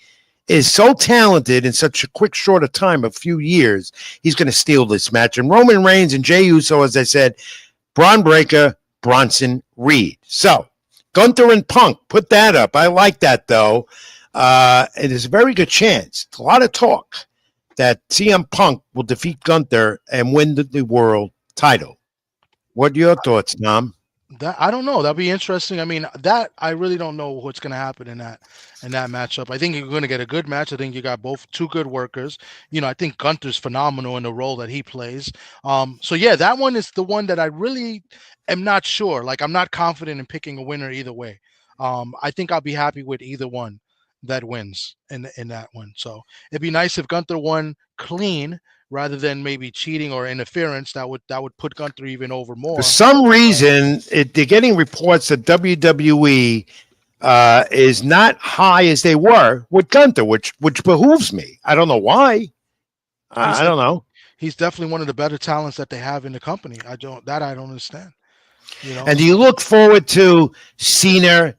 is so talented in such a quick, short of time, a few years. He's going to steal this match. And Roman Reigns and Jey Uso, as I said, Braun Breaker, Bronson Reed. So, Gunther and Punk, put that up. I like that, though. It is a very good chance. It's a lot of talk that CM Punk will defeat Gunther and win the world title. What are your thoughts, Tom? That I don't know. That'd be interesting. I mean, that I really don't know what's going to happen in that matchup. I think you're going to get a good match. I think you got two good workers. I think Gunther's phenomenal in the role that he plays. So yeah, that one is the one that I really am not sure. Like, I'm not confident in picking a winner either way. I think I'll be happy with either one that wins in that one. So it'd be nice if Gunther won clean, rather than maybe cheating or interference. That would put Gunther even over more. For some reason, they're getting reports that WWE is not high as they were with Gunther, which behooves me. I don't know why. I don't know. He's definitely one of the better talents that they have in the company. I don't understand. And do you look forward to Cena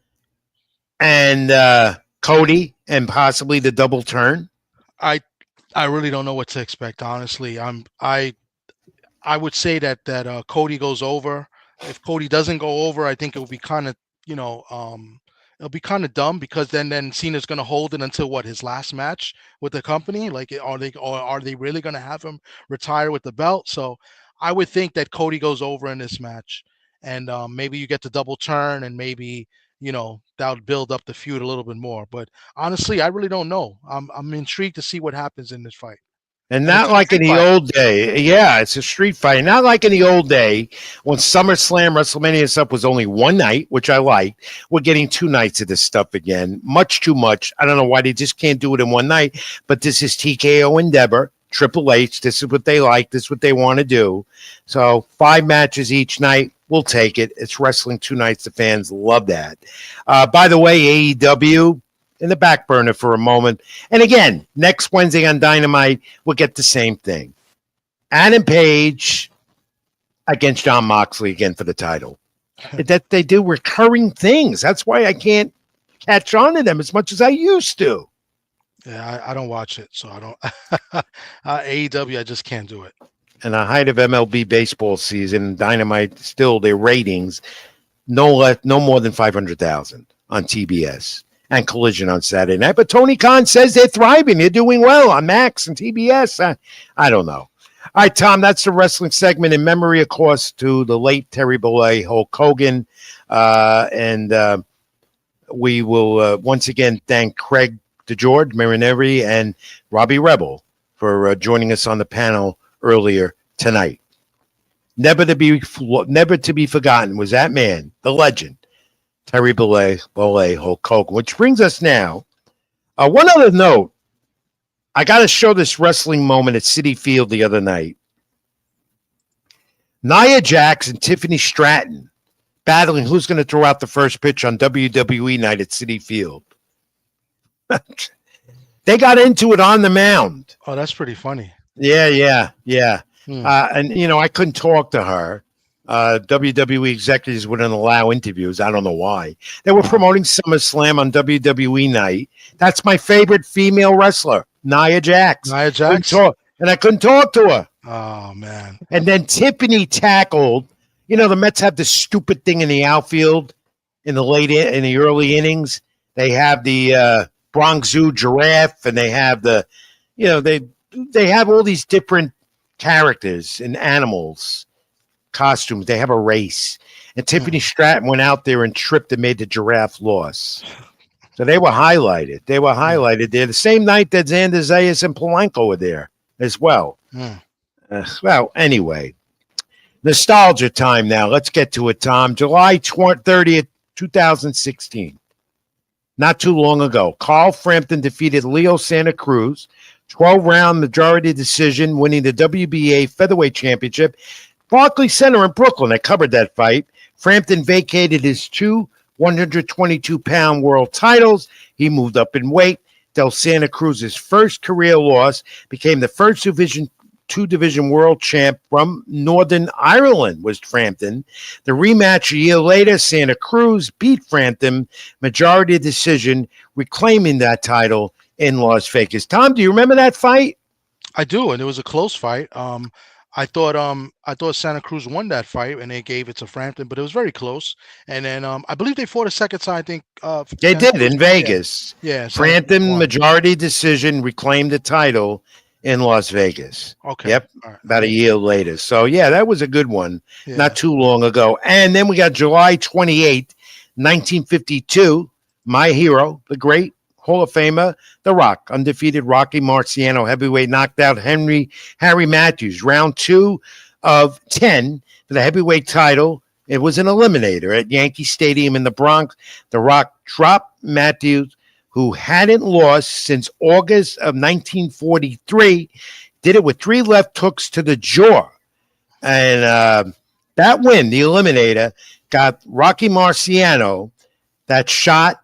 and Cody and possibly the double turn? I really don't know what to expect, honestly. I would say that Cody goes over. If Cody doesn't go over, I think it will be kind of, it'll be kind of dumb, because then Cena's going to hold it until his last match with the company. Like, are they really going to have him retire with the belt? So I would think that Cody goes over in this match, and maybe you get the double turn, and maybe that would build up the feud a little bit more. But honestly, I really don't know. I'm intrigued to see what happens in this fight. And not like in the old day. Yeah, it's a street fight. Not like in the old day when SummerSlam, WrestleMania stuff was only one night, which I liked. We're getting 2 nights of this stuff again. Much too much. I don't know why they just can't do it in one night. But this is TKO Endeavor, Triple H. This is what they like. This is what they want to do. So 5 matches each night. We'll take it. It's wrestling 2 nights. The fans love that. By the way, AEW in the back burner for a moment. And again, next Wednesday on Dynamite, we'll get the same thing. Adam Page against Jon Moxley again for the title. That they do recurring things. That's why I can't catch on to them as much as I used to. Yeah, I don't watch it, so I don't. AEW, I just can't do it. And the height of MLB baseball season, Dynamite, still their ratings, no more than 500,000 on TBS, and Collision on Saturday night. But Tony Khan says they're thriving. They're doing well on Max and TBS. I don't know. All right, Tom, that's the wrestling segment in memory, of course, to the late Terry Bollea, Hulk Hogan. And we will once again thank Craig DeGeorge, Marineri, and Robbie Rebel for joining us on the panel earlier tonight. Never to be forgotten was that man, the legend, Terry Bollea, Hulk Hogan. Which brings us now. One other note. I got to show this wrestling moment at Citi Field the other night. Nia Jax and Tiffany Stratton battling who's going to throw out the first pitch on WWE night at Citi Field. They got into it on the mound. Oh, that's pretty funny. Yeah. And, I couldn't talk to her. WWE executives wouldn't allow interviews. I don't know why. They were promoting SummerSlam on WWE night. That's my favorite female wrestler, Nia Jax. Nia Jax? And I couldn't talk to her. Oh, man. And then Tiffany tackled. The Mets have this stupid thing in the outfield in the early innings. They have the Bronx Zoo giraffe, and they have they have all these different characters and animals, costumes. They have a race. And Tiffany Stratton went out there and tripped and made the giraffe loss. So they were highlighted. They were highlighted there the same night that Xander Zayas and Polanco were there as well. Well, anyway, nostalgia time now. Let's get to it, Tom. July 30th, 2016. Not too long ago, Carl Frampton defeated Leo Santa Cruz, 12-round majority decision, winning the WBA Featherweight Championship. Barclays Center in Brooklyn, I covered that fight. Frampton vacated his two 122-pound world titles. He moved up in weight. Del Santa Cruz's first career loss, became the first two-division world champ from Northern Ireland, was Frampton. The rematch a year later, Santa Cruz beat Frampton, majority decision, reclaiming that title in Las Vegas. Tom, do you remember that fight? I do, and it was a close fight. I thought Santa Cruz won that fight, and they gave it to Frampton, but it was very close. And then I believe they fought a second time. I think they did in Vegas. Yeah, Frampton majority decision reclaimed the title in Las Vegas. Okay. Yep. Right. About a year later. So yeah, that was a good one. Yeah. Not too long ago. And then we got July 28th, 1952. My hero, the great Hall of Famer, The Rock, undefeated Rocky Marciano, heavyweight, knocked out Harry Matthews, round 2 of 10 for the heavyweight title. It was an eliminator at Yankee Stadium in the Bronx. The Rock dropped Matthews, who hadn't lost since August of 1943, did it with 3 left hooks to the jaw. And that win, the eliminator, got Rocky Marciano that shot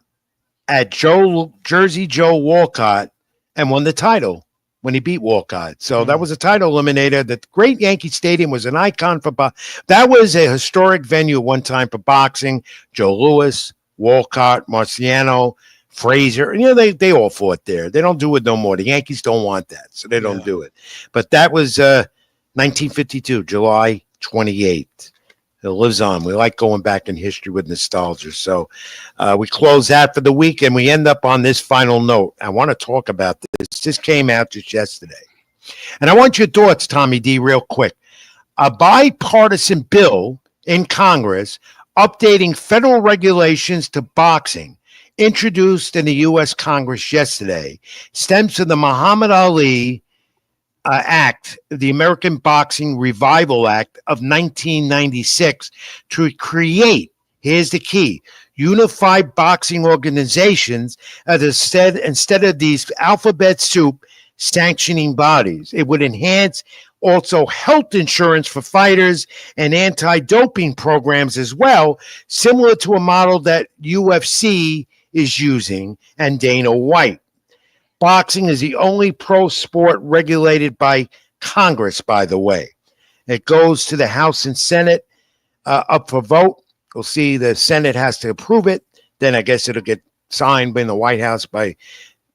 at Jersey Joe Walcott and won the title when he beat Walcott. So that was a title eliminator. The great Yankee Stadium was an icon for that was a historic venue at one time for boxing. Joe Louis, Walcott, Marciano, Frazier, they all fought there. They don't do it no more. The Yankees don't want that, so they don't do it. But that was 1952, July 28th. It lives on. We like going back in history with nostalgia. So we close that for the week, and we end up on this final note. I want to talk about this. This came out just yesterday. And I want your thoughts, Tommy D, real quick. A bipartisan bill in Congress updating federal regulations to boxing, introduced in the U.S. Congress yesterday, stems from the Muhammad Ali Act, the American Boxing Revival Act of 1996, to create, here's the key, unified boxing organizations instead of these alphabet soup sanctioning bodies. It would enhance also health insurance for fighters and anti-doping programs as well, similar to a model that UFC is using and Dana White. Boxing is the only pro sport regulated by Congress, by the way. It goes to the House and Senate up for vote. We'll see the Senate has to approve it. Then I guess it'll get signed in the White House by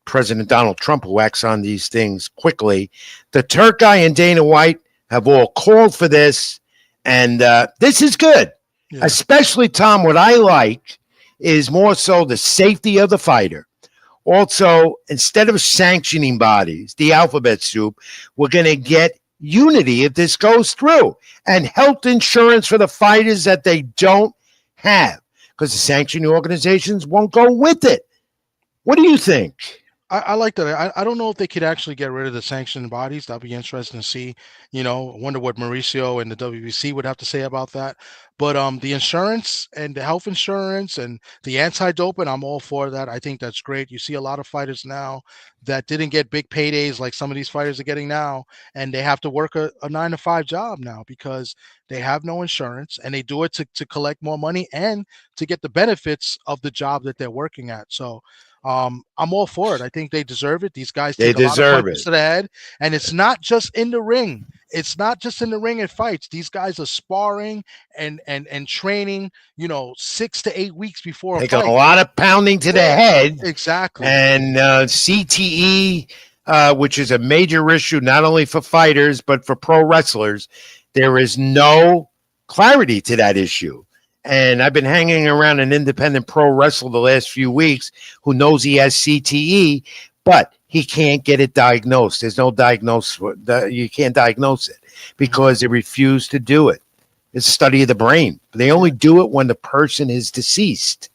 President Donald Trump, who acts on these things quickly. The Turk guy and Dana White have all called for this, and this is good. Yeah. Especially, Tom, what I like is more so the safety of the fighter. Also, instead of sanctioning bodies, the alphabet soup, we're going to get unity if this goes through, and health insurance for the fighters that they don't have, because the sanctioning organizations won't go with it. What do you think? I like that. I don't know if they could actually get rid of the sanctioned bodies. That'll be interesting to see. I wonder what Mauricio and the WBC would have to say about that. But the insurance and the health insurance and the anti-doping, I'm all for that. I think that's great. You see a lot of fighters now that didn't get big paydays like some of these fighters are getting now, and they have to work a 9-to-5 job now because they have no insurance, and they do it to collect more money and to get the benefits of the job that they're working at. So I'm all for it. I think they deserve it. These guys take a lot of punches to the head, and it's not just in the ring. It's not just in the ring and fights. These guys are sparring and training, 6 to 8 weeks before a lot of pounding to the head. Exactly. And CTE, which is a major issue not only for fighters but for pro wrestlers, there is no clarity to that issue. And I've been hanging around an independent pro wrestler the last few weeks who knows he has CTE, but he can't get it diagnosed. There's no diagnosis. You can't diagnose it because they refuse to do it. It's a study of the brain. They only do it when the person is deceased,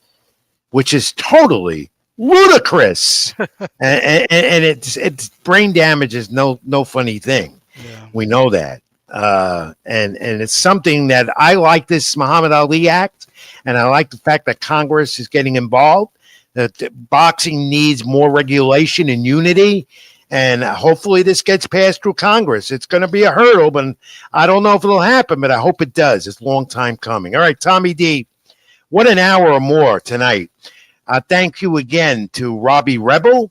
which is totally ludicrous, and it's brain damage is no funny thing. Yeah. We know that, and it's something that I like this Muhammad Ali Act, and I like the fact that Congress is getting involved. That boxing needs more regulation and unity, and hopefully this gets passed through Congress. It's going to be a hurdle, but I don't know if it'll happen, but I hope it does. It's a long time coming. All right, Tommy D, what an hour or more tonight. Thank you again to Robbie Rebel.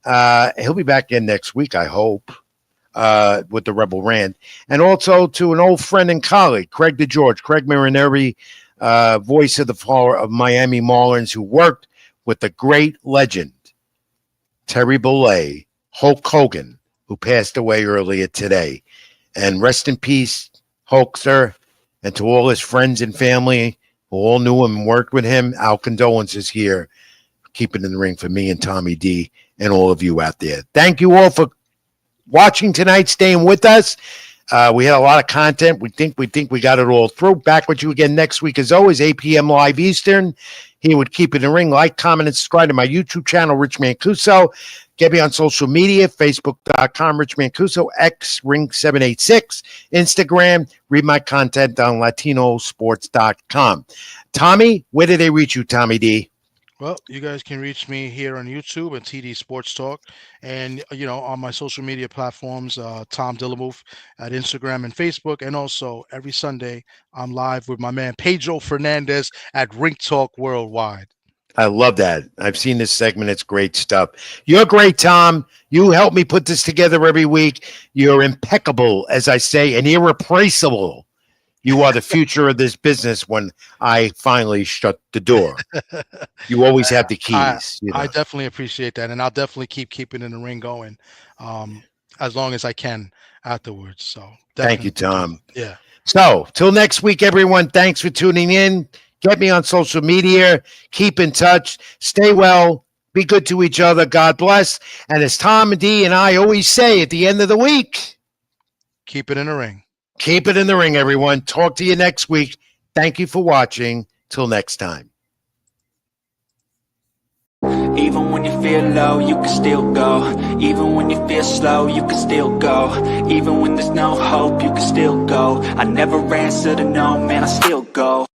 He'll be back in next week, I hope, with the Rebel Rant. And also to an old friend and colleague, Craig DeGeorge, Craig Marineri, voice of the Miami Marlins, who worked with the great legend, Terry Bollea, Hulk Hogan, who passed away earlier today. And rest in peace, Hulkster, and to all his friends and family who all knew him and worked with him, our condolences here. Keep it in the ring for me and Tommy D and all of you out there. Thank you all for watching tonight, staying with us. We had a lot of content. We think we got it all through. Back with you again next week, as always, 8 p.m. live Eastern. He would keep it in the ring. Like, comment, and subscribe to my YouTube channel, Rich Mancuso. Get me on social media, Facebook.com, Rich Mancuso, X, Ring786, Instagram. Read my content on LatinoSports.com. Tommy, where do they reach you, Tommy D? Well, you guys can reach me here on YouTube and TD Sports Talk, and on my social media platforms, Tom Dillamuth at Instagram and Facebook, and also every Sunday I'm live with my man Pedro Fernandez at Ring Talk Worldwide. I love that. I've seen this segment. It's great stuff. You're great, Tom. You help me put this together every week. You're impeccable, as I say, and irreplaceable. You are the future of this business when I finally shut the door. You always have the keys. I definitely appreciate that, and I'll definitely keep keeping in the ring going as long as I can afterwards. So thank you, Tom. Yeah. So till next week, everyone, thanks for tuning in. Get me on social media. Keep in touch. Stay well. Be good to each other. God bless. And as Tom and D and I always say at the end of the week, keep it in the ring. Keep it in the ring, everyone. Talk to you next week. Thank you for watching. Till next time. Even when you feel low, you can still go. Even when you feel slow, you can still go. Even when there's no hope, you can still go. I never answer to no, man, I still go.